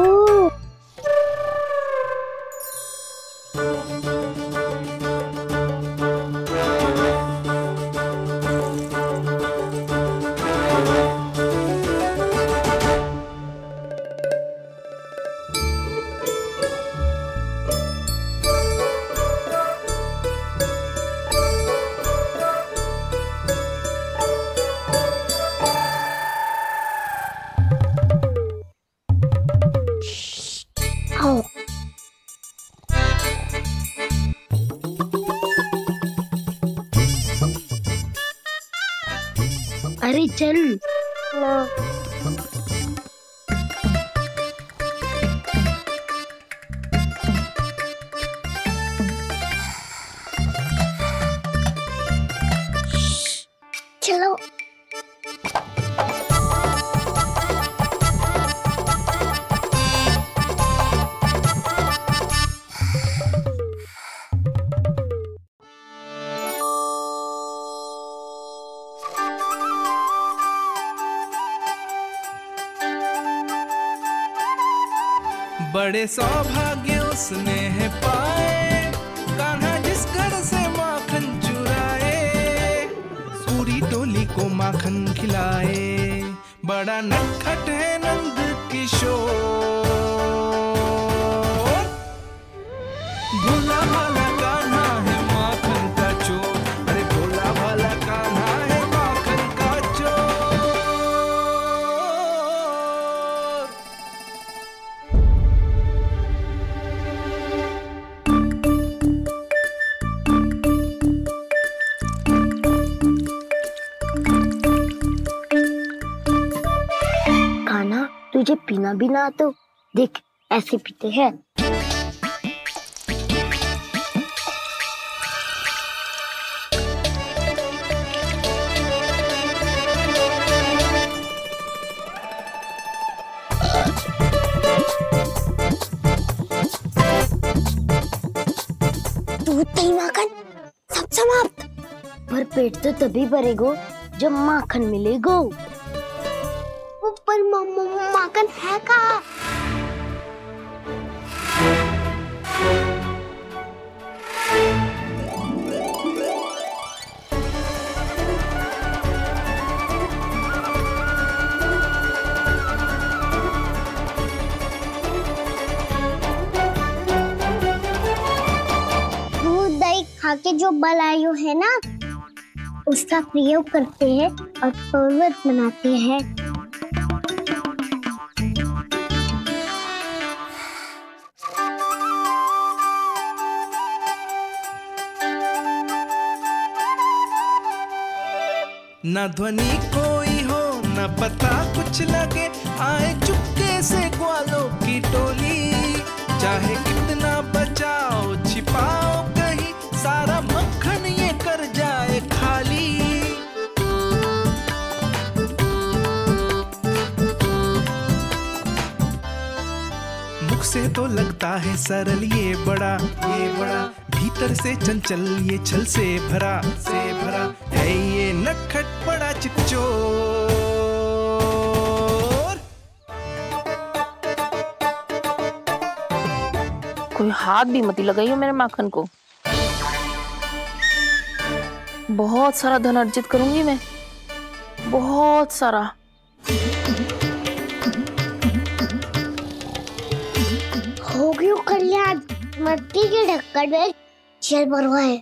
आओ।
अरे चल।
चलो।
बड़े सौभाग्य उसने है पाए, कान्हा जिस घर से माखन चुराए, पूरी टोली को माखन खिलाए। बड़ा नटखट है नंद किशोर, भोला भाला कान्हा है माखन का चोर। अरे भोला भाला कान्हा है माखन का चोर।
कान्हा, तुझे पीना भी ना तो देख ऐसे पीते हैं। दूध दही माखन सब समाप्त। पर पेट तो तभी भरेगो जब माखन मिलेगो। ऊपर माखन है कहाँ? दूध दही खा के जो बलायु है ना, उसका प्रयोग करते हैं और पर्वत बनाते हैं।
न ध्वनि कोई हो न पता कुछ लगे, आए चुपके से ग्वालों की टोली। चाहे कितना बचाओ छिपाओ कहीं, सारा मक्खन ये कर जाए खाली। मुख से तो लगता है सरल ये बड़ा भीतर से चंचल ये छल से भरा है ये नटखट बड़ा चिकचोर।
कोई हाथ भी मत लगाइयो मेरे माखन को। बहुत सारा धन अर्जित करूंगी मैं, बहुत सारा।
हो गयो कल्याण, मट्टी के ढक्कन में जल भरवा है।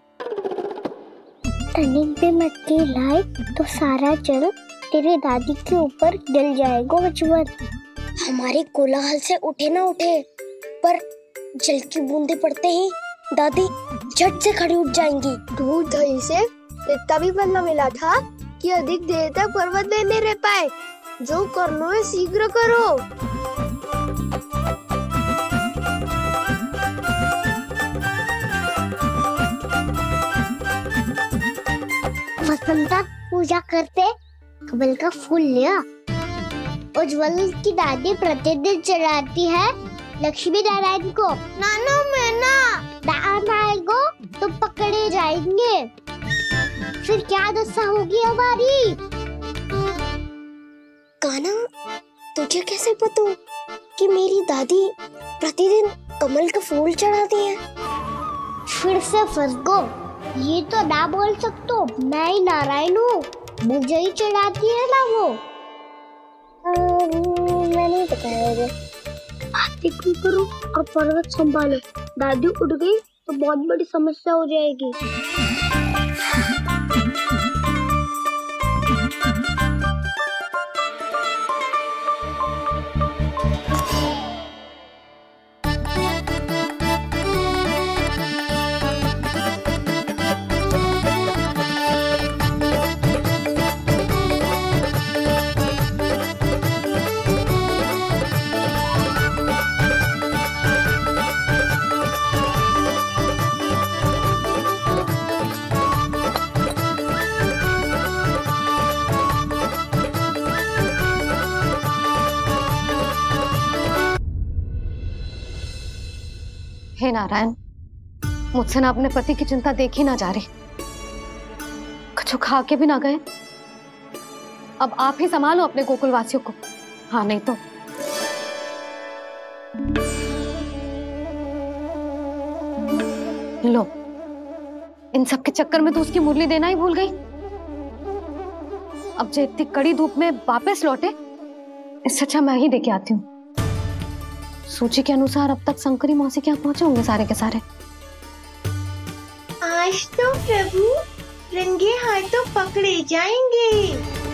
टर्निंग पे मट्टी लाए तो सारा जल तेरे दादी के ऊपर डल जाएगा अजवर। हमारे कोलाहल से उठे ना उठे, पर जल की बूंदे पड़ते ही दादी झट से खड़ी उठ जाएंगी।
दूध दही से इतना भी बदला मिला था कि अधिक देर तक पर्वत में नहीं रह पाए। जो करना है शीघ्र करो।
वसंता पूजा करते कमल का फूल लिया। उज्जवल की दादी प्रतिदिन चढ़ाती है लक्ष्मी नारायण को। नाना मैं आएगो तो पकड़े जाएंगे। फिर क्या दशा होगी हमारी? कान्हा, तुझे कैसे पता कि मेरी दादी प्रतिदिन कमल का फूल चढ़ाती है? फिर से फंस गो। ये तो ना बोल सकते, मैं ही नारायण हूँ, मुझे ही चढ़ाती है ना वो। मैं नहीं बताया। आरती करो और पर्वत संभालो। दादी उठ गई तो बहुत बड़ी समस्या हो जाएगी।
हे नारायण, मुझसे ना अपने पति की चिंता देखी ना जा रही, कुछ खा के भी ना गए। अब आप ही संभालो अपने गोकुल वासियों को, हाँ नहीं तो। लो, इन सब के चक्कर में तो उसकी मुरली देना ही भूल गई। अब जो इतनी कड़ी धूप में वापस लौटे, इससे अच्छा मैं ही देके आती हूँ। सूची के अनुसार अब तक शंकरी मौसी के यहाँ पहुंचे होंगे सारे के सारे।
आज तो प्रभु रंगे हाथों पकड़े जाएंगे।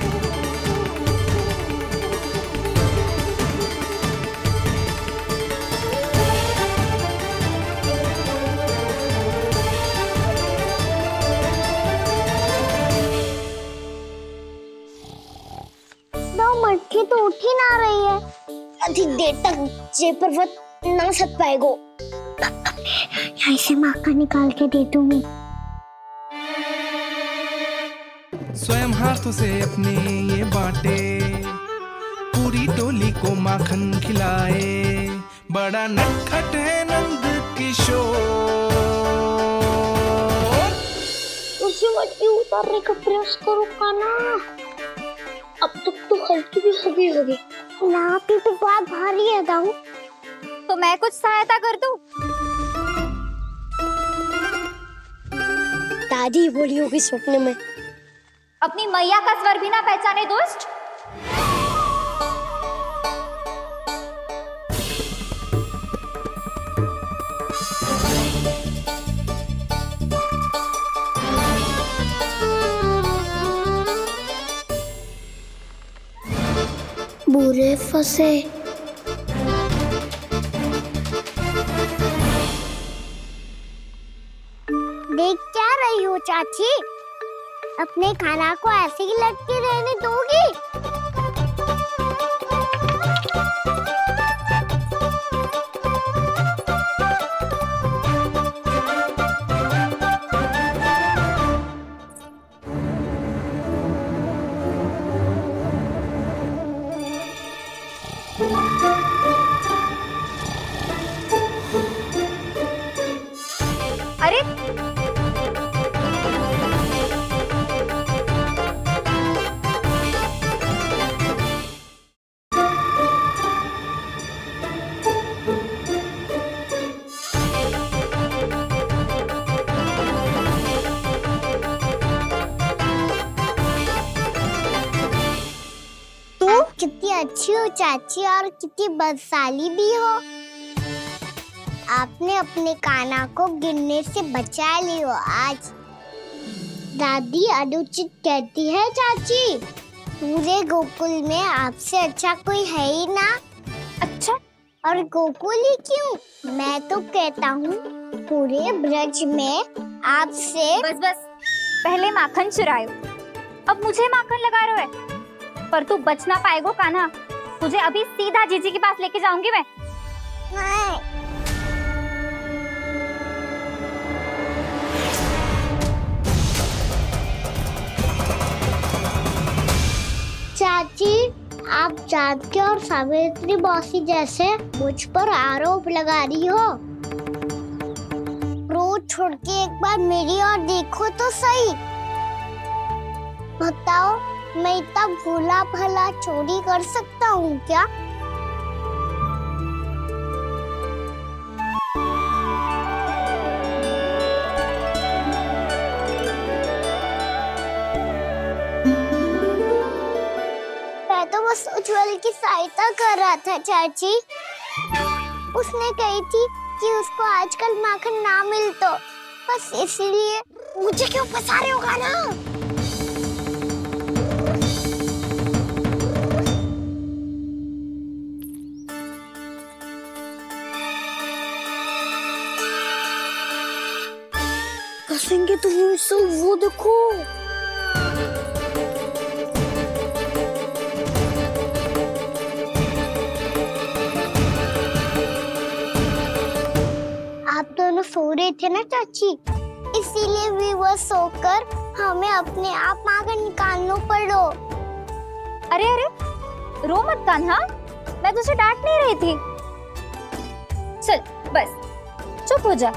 मटकी तो उठ ही ना रही है। अधिक देर तक जे पर्वत ना सक पाएगो। यहाँ से माखन निकाल के दे दूंगी।
स्वयं हाथों से अपने ये बांटे, पूरी टोली को माखन खिलाए, बड़ा नटखट है नंद किशोर।
उसे मटकी उतारने का प्रयास करो कान्हा, अब तक तो हल्की भी होगी। नापी तो बहुत भारी है दाऊ।
तो मैं कुछ सहायता कर दूं?
दादी बोली होगी सपने में।
अपनी मैया का स्वर भी ना पहचाने दुष्ट।
बुरे फंसे। देख क्या रही हो चाची? अपने खाना को ऐसे ही लटके रहने दोगी?
अरे
कितनी अच्छी हो चाची और कितनी बदसाली भी हो। आपने अपने कान्हा को गिरने से बचा ली हो आज। दादी अनुचित कहती है चाची, पूरे गोकुल में आपसे अच्छा कोई है ही ना। अच्छा, और गोकुल ही क्यों, मैं तो कहता हूँ पूरे ब्रज में आपसे।
बस बस, पहले माखन चुरायो, अब मुझे माखन लगा रहे हो। पर तू बच ना पाएगो कान्हा, तुझे अभी सीधा जीजी के पास लेके जाऊंगी मैं।
चाची, आप जानकी और सावित्री मौसी जैसे मुझ पर आरोप लगा रही हो। रोज छोड़ के एक बार मेरी ओर देखो तो सही। बताओ, मैं इतना भोला भला चोरी कर सकता हूँ क्या? मैं तो बस उज्जवल की सहायता कर रहा था चाची। उसने कही थी कि उसको आजकल माखन ना मिल तो बस इसलिए। मुझे क्यों फंसा रहे हो कान्हा? कसेंगे तो वो देखो। आप दोनों सो रहे थे ना चाची, इसीलिए विवश सोकर हमें अपने आप माखन निकालना पड़ो।
अरे अरे, रो मत कान्हा, मैं तुझे डांट नहीं रही थी। चल बस, चुप हो जा।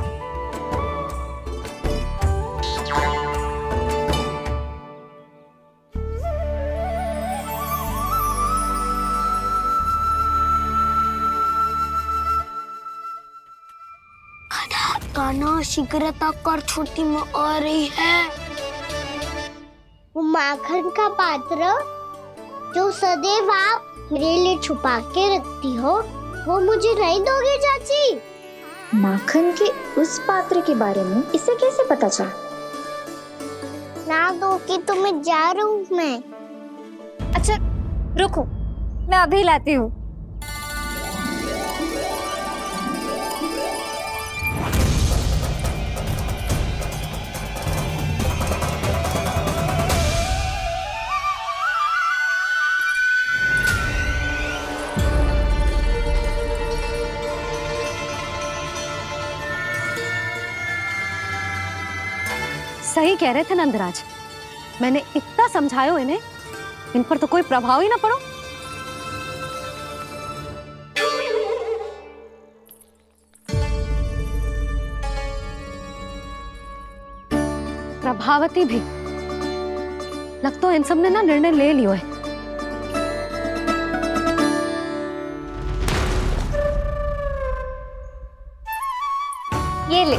कान्हा शीघ्रता कर, छोटी माँ आ रही है। वो माखन का पात्र जो सदैव आप मेरे लिए छुपा के रखती हो, वो मुझे नहीं दोगे चाची?
माखन के उस पात्र के बारे में इसे कैसे पता चला?
ना दो कि तो मैं जा रहा हूँ मैं।
अच्छा रुको, मैं अभी लाती हूँ। सही कह रहे थे नंदराज, मैंने इतना समझायो इन्हें, इन पर तो कोई प्रभाव ही ना पड़ो। प्रभावती भी लगता तो इन सब ने ना निर्णय ले लियो है। ये ले।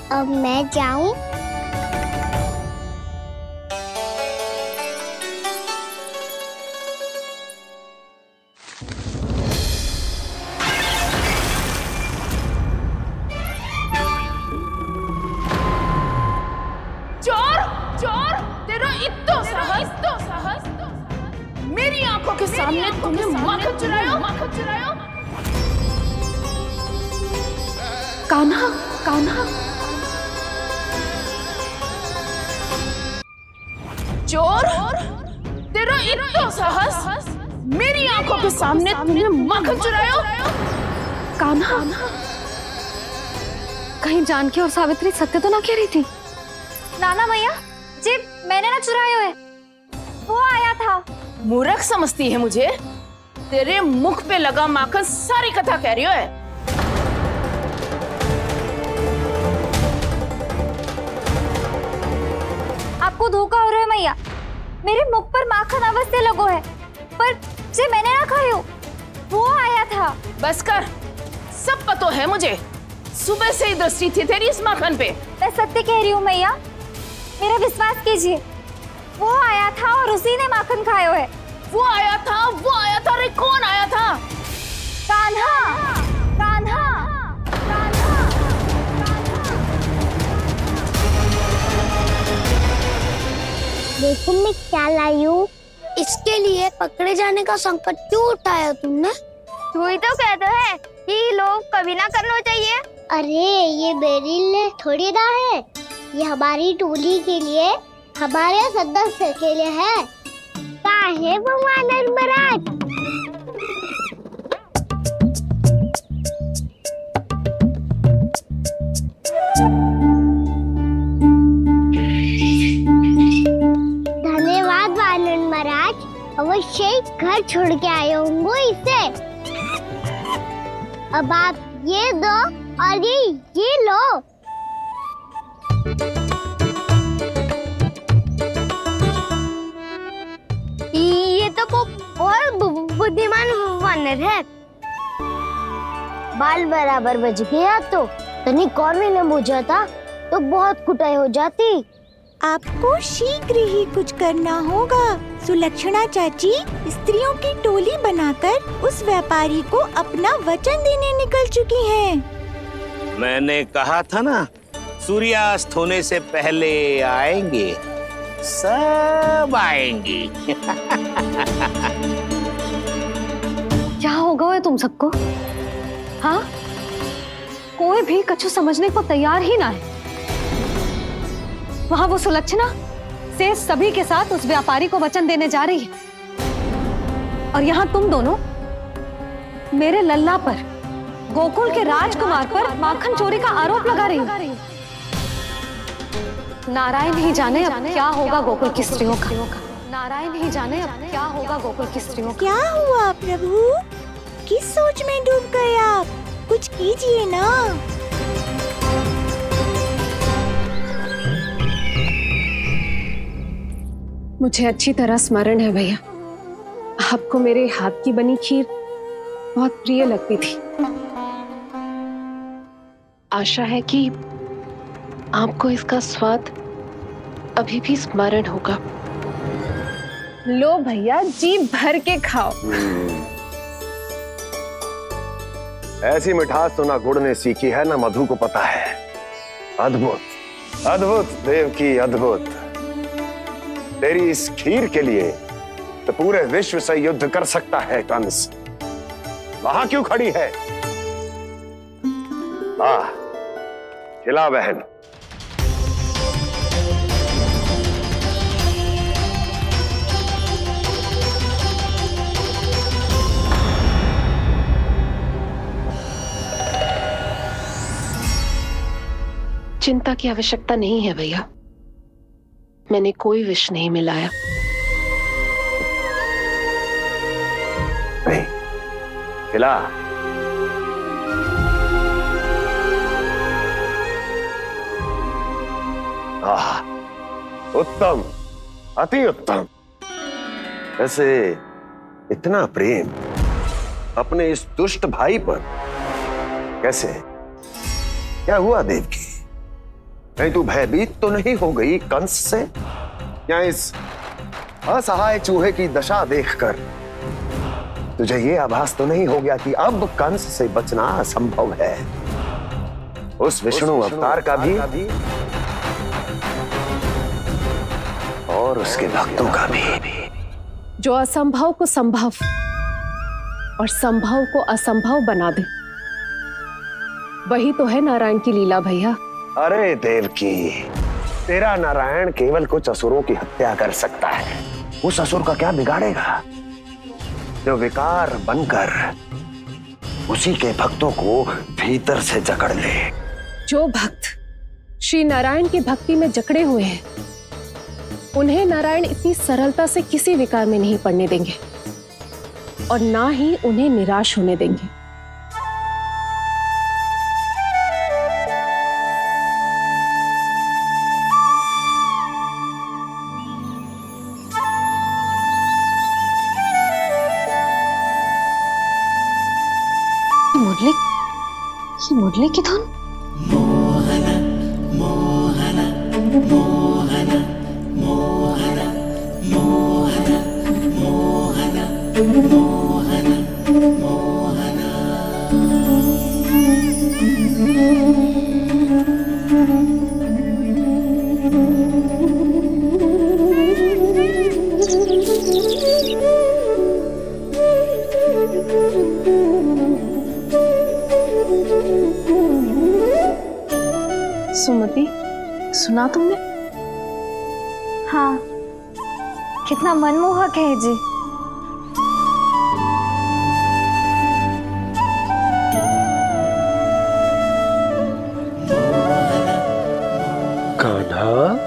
अब मैं जाऊं?
चोर चोर, तेरा इतना साहस मेरी आंखों के सामने तुमने माखन चुराया।
कान्हा, कान्हा।
चोर, तेरा इतना साहस मेरी आंखों के सामने तुमने माखन चुराया।
कान्हा, कहीं जानकी और सावित्री सत्य तो ना कह रही थी?
नाना मैया जी, मैंने ना चुराया है, वो आया था।
मूर्ख समझती है मुझे? तेरे मुख पे लगा माखन सारी कथा कह रही है।
आपको धोखा हो रहा है मैया, मेरे मुख पर माखन अवश्य लगो है, पर जे मैंने ना खायो, वो आया था।
बस कर, सब पता है मुझे, सुबह से ही दृष्टि थी तेरी इस माखन पे।
मैं सत्य कह रही हूँ मैया, मेरा विश्वास कीजिए, वो आया था और उसी ने माखन खायो है।
वो आया था। अरे कौन आया था?
कान्हा, कान्हा, कान्हा।
देखो मैं क्या लाई हूँ। इसके लिए पकड़े जाने का संकट क्यों उठाया तुमने?
तू ही तो कहते है कि लोग कभी ना करना चाहिए।
अरे ये मेरे लिए थोड़ी ना है, ये हमारी टोली के लिए, हमारे सदस्य के लिए है। कहाँ है वो वानर महाराज? धन्यवाद वानर महाराज, अवश्य ही घर छोड़ के आए होंगे इसे। अब आप ये दो और ये लो।
ये तो बहुत बुद्धिमान वानर है।
बाल बराबर बज गया तो तनिक और मैंने बुझा था तो बहुत कुटाई हो जाती।
आपको शीघ्र ही कुछ करना होगा। सुलक्षणा चाची स्त्रियों की टोली बनाकर उस व्यापारी को अपना वचन देने निकल चुकी हैं।
मैंने कहा था ना, सूर्यास्त होने से पहले आएंगे, सब आएंगे।
क्या होगा है तुम सबको? हाँ, कोई भी कछु समझने को तैयार ही ना है। वहां वो सुलक्षणा से सभी के साथ उस व्यापारी को वचन देने जा रही है, और यहाँ तुम दोनों मेरे लल्ला पर, गोकुल के राजकुमार पर माखन चोरी का आरोप लगा रही हो। नारायण ही जाने अब क्या होगा गोकुल की स्त्रियों का। नारायण ही जाने अब क्या होगा गोकुल की स्त्रियों का।
क्या हुआ प्रभु? किस सोच में डूब गए आप? कुछ कीजिए ना।
मुझे अच्छी तरह स्मरण है भैया, आपको मेरे हाथ की बनी खीर बहुत प्रिय लगती थी। आशा है कि आपको इसका स्वाद अभी भी स्मरण होगा। लो भैया, जी भर के खाओ।
ऐसी मिठास तो ना गुड़ ने सीखी है ना मधु को पता है। अद्भुत अद्भुत देवकी, अद्भुत। तेरी इस खीर के लिए तो पूरे विश्व से युद्ध कर सकता है कंस। वहां क्यों खड़ी है? खिला बहन।
चिंता की आवश्यकता नहीं है भैया, मैंने कोई विष नहीं मिलाया।
नहीं, खिला। उत्तम, अति उत्तम। वैसे इतना प्रेम अपने इस दुष्ट भाई पर कैसे? क्या हुआ देवकी? कहीं तू भयभीत तो नहीं हो गई कंस से? या इस असहाय चूहे की दशा देखकर तुझे ये आभास तो नहीं हो गया कि अब कंस से बचना असंभव है? उस विष्णु अवतार का भी और उसके भक्तों का भी।
जो असंभव को संभव और संभव को असंभव बना दे, वही तो है नारायण की लीला भैया।
अरे देवकी, तेरा नारायण केवल कुछ असुरों की हत्या कर सकता है। उस असुर का क्या बिगाड़ेगा जो विकार बनकर उसी के भक्तों को भीतर से जकड़ ले।
जो भक्त श्री नारायण की भक्ति में जकड़े हुए हैं, उन्हें नारायण इतनी सरलता से किसी विकार में नहीं पड़ने देंगे और ना ही उन्हें निराश होने देंगे।
मुरली की धुन।
मोहना मोहना मोहना मोहना मोहना मोहना मोहना मोहना।
सुमति, सुना तुमने?
हाँ, कितना मनमोहक है जी।
कान्हा,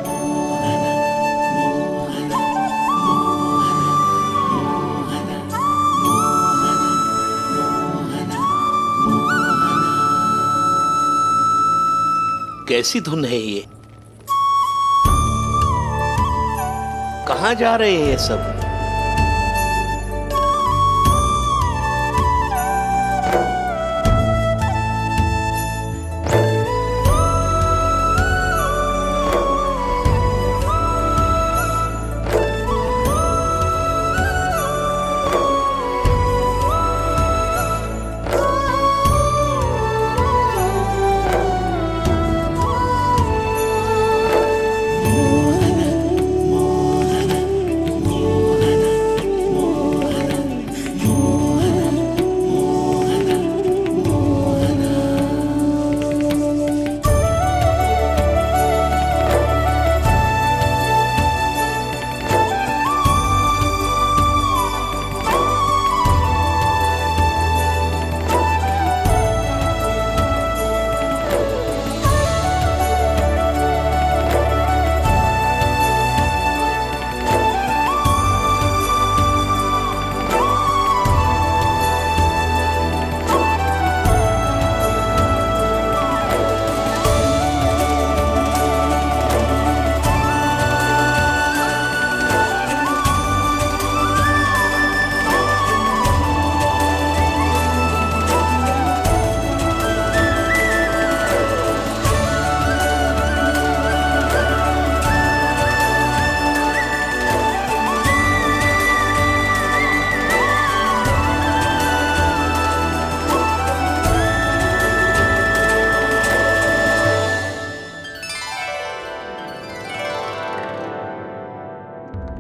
कैसी धुन है ये? कहाँ जा रहे हैं ये सब?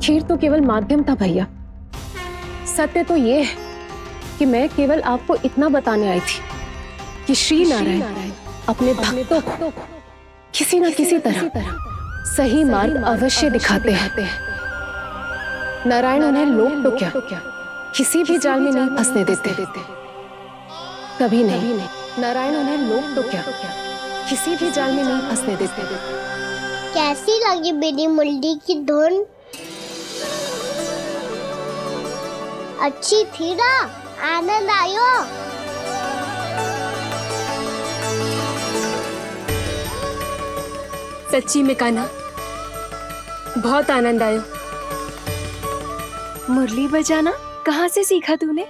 खीर तो केवल माध्यम था भैया। सत्य तो ये है कि मैं केवल आपको इतना बताने आई थी कि श्री नारायण अपने भक्तों को किसी न किसी तरह सही मार्ग अवश्य दिखाते हैं। नारायण उन्हें लोग तो क्या किसी भी जाल में नहीं फंसने देते, कभी नहीं। नारायण उन्हें लोग तो क्या किसी भी जाल में नहीं फंसने देते।
कैसी लगी मेरी मुंडी की धुन? अच्छी थी ना? आनंद आयो?
सच्ची में कान्हा, बहुत आनंद आयो। मुरली बजाना कहाँ से सीखा तूने?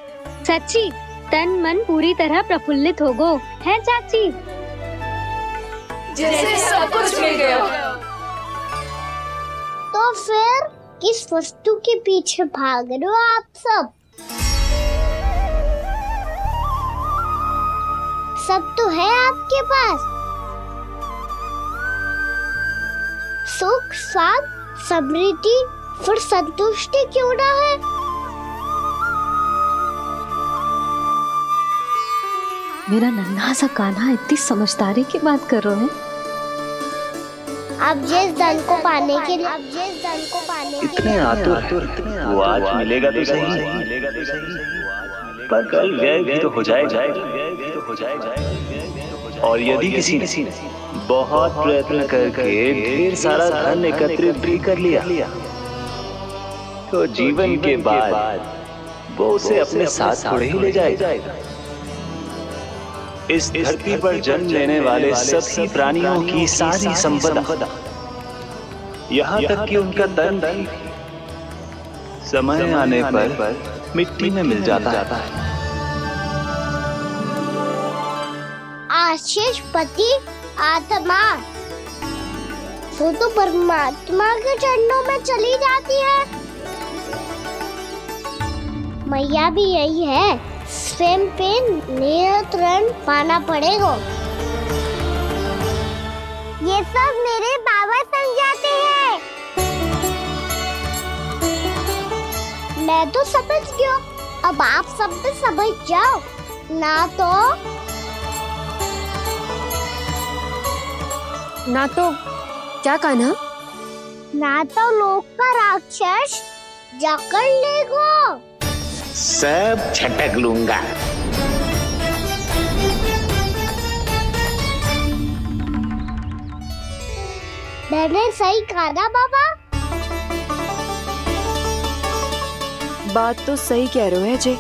सच्ची तन मन पूरी तरह प्रफुल्लित हो गो है चाची।
जैसे सब कुछ मिल गया।
तो फिर किस वस्तु के पीछे भाग रहे हो आप सब? सब तो है आपके पास। सुख, स्वाद, समृद्धि, फिर संतुष्टि क्यों ना है?
मेरा नन्हा सा कान्हा इतनी समझदारी की बात कर रहे हैं।
अब जिस धन को पाने के लिए
इतने आतुर वो आज मिलेगा तो सही, पर कल व्यय भी तो हो जाएगा। और यदि किसी ने बहुत प्रयत्न करके ढेर सारा धन एकत्रित भी कर लिया, तो जीवन के बाद वो उसे अपने साथ थोड़े ही ले जाएगा। इस धरती पर जन्म लेने वाले सभी प्राणियों की सारी संपदा, यहाँ तक कि उनका तन भी समय आने पर मिट्टी में मिल जाता है।
आशीष पति आत्मा वो तो परमात्मा के चरणों में चली जाती है। मैया भी यही है, स्वयं पे नियंत्रण पाना पड़ेगा। ये सब मेरे बाबा समझाते हैं। मैं तो समझ गया, अब आप सब भी समझ जाओ
ना तो क्या कान्हा?
ना तो लोक का राक्षस जकड़ लेगा।
सब झटक लूंगा।
मैंने सही कहा ना बाबा?
बात तो सही कह रहे हो है जी।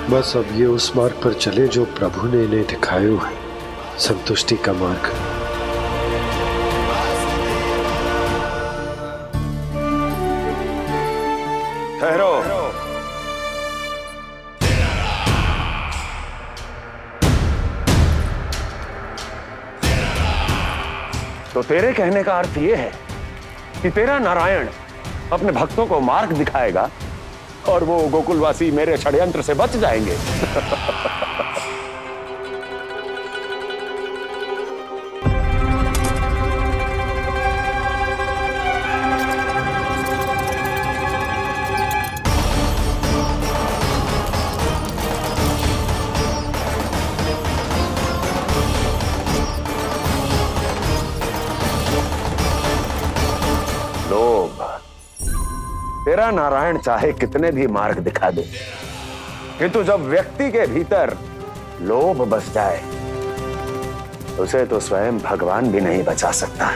बस अब ये उस मार्ग पर चले जो प्रभु ने इन्हें दिखाया है, संतुष्टि का मार्ग।
ठहरो। तो तेरे कहने का अर्थ ये है कि तेरा नारायण अपने भक्तों को मार्ग दिखाएगा और वो गोकुलवासी मेरे षड्यंत्र से बच जाएंगे। लोभ। तेरा नारायण चाहे कितने भी मार्ग दिखा दे, किंतु जब व्यक्ति के भीतर लोभ बस जाए, उसे तो स्वयं भगवान भी नहीं बचा सकता।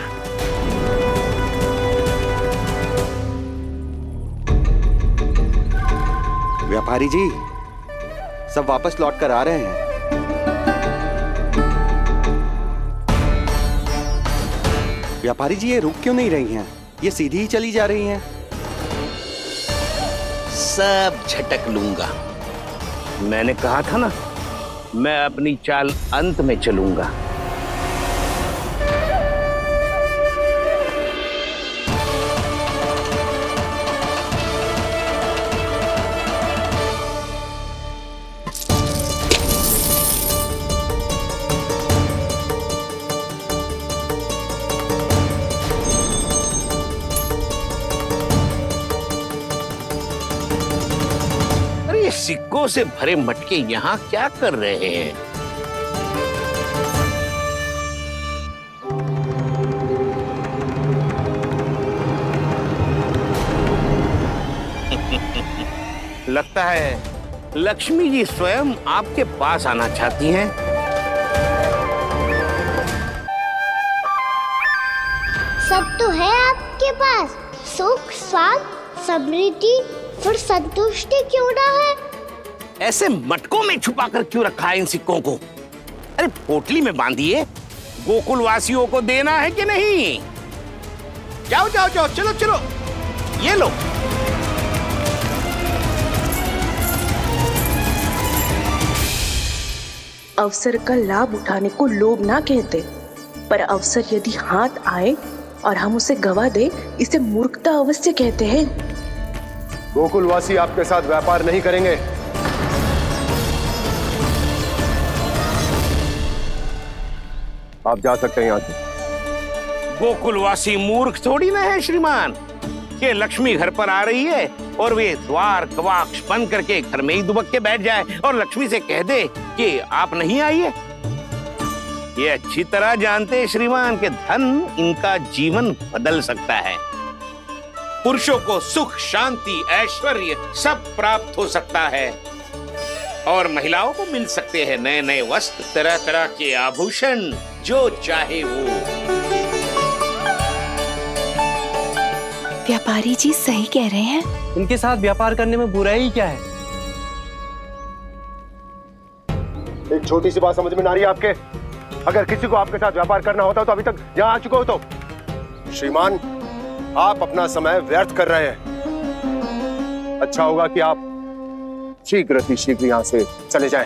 व्यापारी जी, सब वापस लौट कर आ रहे हैं। व्यापारी जी, ये रुक क्यों नहीं रही हैं? ये सीधी ही चली जा रही हैं।
सब झटक लूंगा। मैंने कहा था ना, मैं अपनी चाल अंत में चलूंगा। सिक्कों से भरे मटके यहाँ क्या कर रहे हैं? लगता है लक्ष्मी जी स्वयं आपके पास आना चाहती हैं।
सब तो है आपके पास, सुख, स्वाद, समृद्धि, फिर संतुष्टि क्यों ना है?
ऐसे मटकों में छुपा कर क्यों रखा है इन सिक्कों को? अरे पोटली में बांधिए, गोकुल वासियों को देना है कि नहीं? जाओ जाओ जाओ, चलो चलो, ये लो।
अवसर का लाभ उठाने को लोभ ना कहते, पर अवसर यदि हाथ आए और हम उसे गवा दे, इसे मूर्खता अवश्य कहते हैं।
गोकुलवासी आपके साथ व्यापार नहीं करेंगे। आप जा सकते हैं यहाँ से।
गोकुलवासी मूर्ख थोड़ी ना है श्रीमान। ये लक्ष्मी घर पर आ रही है और वे द्वार कवाक्ष बंद करके घर में ही दुबक के बैठ जाए और लक्ष्मी से कह दे कि आप नहीं आइए। ये अच्छी तरह जानते हैं श्रीमान कि धन इनका जीवन बदल सकता है। पुरुषों को सुख, शांति, ऐश्वर्य सब प्राप्त हो सकता है और महिलाओं को मिल सकते हैं नए नए वस्त्र, तरह तरह के आभूषण, जो चाहे वो।
व्यापारी जी सही कह रहे हैं।
इनके साथ व्यापार करने में बुराई क्या है?
एक छोटी सी बात समझ में ना रही है आपके? अगर किसी को आपके साथ व्यापार करना होता तो अभी तक यहाँ आ चुके हो। तो श्रीमान, आप अपना समय व्यर्थ कर रहे हैं। अच्छा होगा कि आप शीघ्र ही शीघ्र यहाँ से चले जाएं।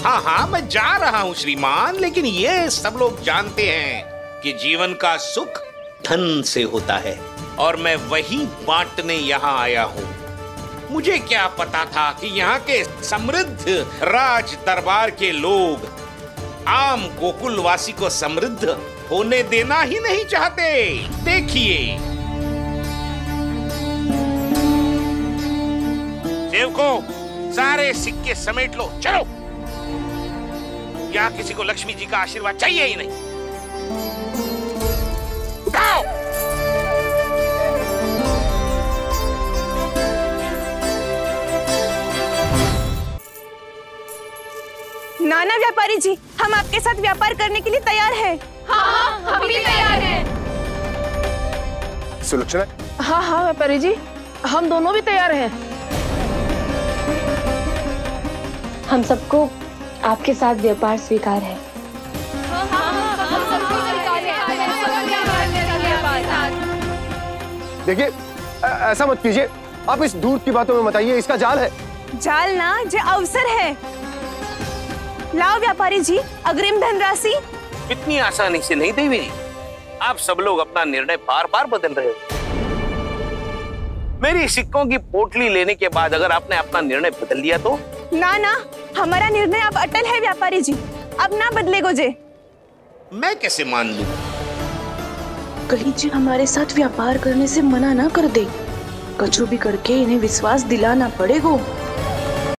हाँ हाँ, मैं जा रहा हूँ श्रीमान, लेकिन ये सब लोग जानते हैं कि जीवन का सुख धन से होता है और मैं वही बांटने यहाँ आया हूँ। मुझे क्या पता था कि यहाँ के समृद्ध राज दरबार के लोग आम गोकुलवासी को समृद्ध होने देना ही नहीं चाहते। देखिए सेवकों, सारे सिक्के समेट लो, चलो। यहाँ किसी को लक्ष्मी जी का आशीर्वाद चाहिए ही नहीं। उठाओ।
नाना व्यापारी जी, हम आपके साथ व्यापार करने के लिए तैयार हैं। हाँ, हम भी तैयार हैं।
सुलक्षणा?
हाँ हाँ व्यापारी जी, हम दोनों भी तैयार हैं।
हम सबको आपके साथ व्यापार स्वीकार है।
देखिए, ऐसा मत कीजिए। आप इस दूध की बातों में मत आइए, इसका जाल है।
जाल ना, ये अवसर है। लाओ व्यापारी जी अग्रिम धनराशि।
इतनी आसानी से नहीं देवी जी। आप सब लोग अपना निर्णय बार बार बदल रहे हो। मेरी सिक्कों की पोटली लेने के बाद अगर आपने अपना निर्णय बदल लिया तो?
ना ना, हमारा निर्णय अब अटल है व्यापारी जी, अब ना बदलेगो जे।
मैं कैसे मान लूं?
कहीं जी हमारे साथ व्यापार करने से मना ना कर दे। कछु भी करके इन्हें विश्वास दिलाना पड़ेगा।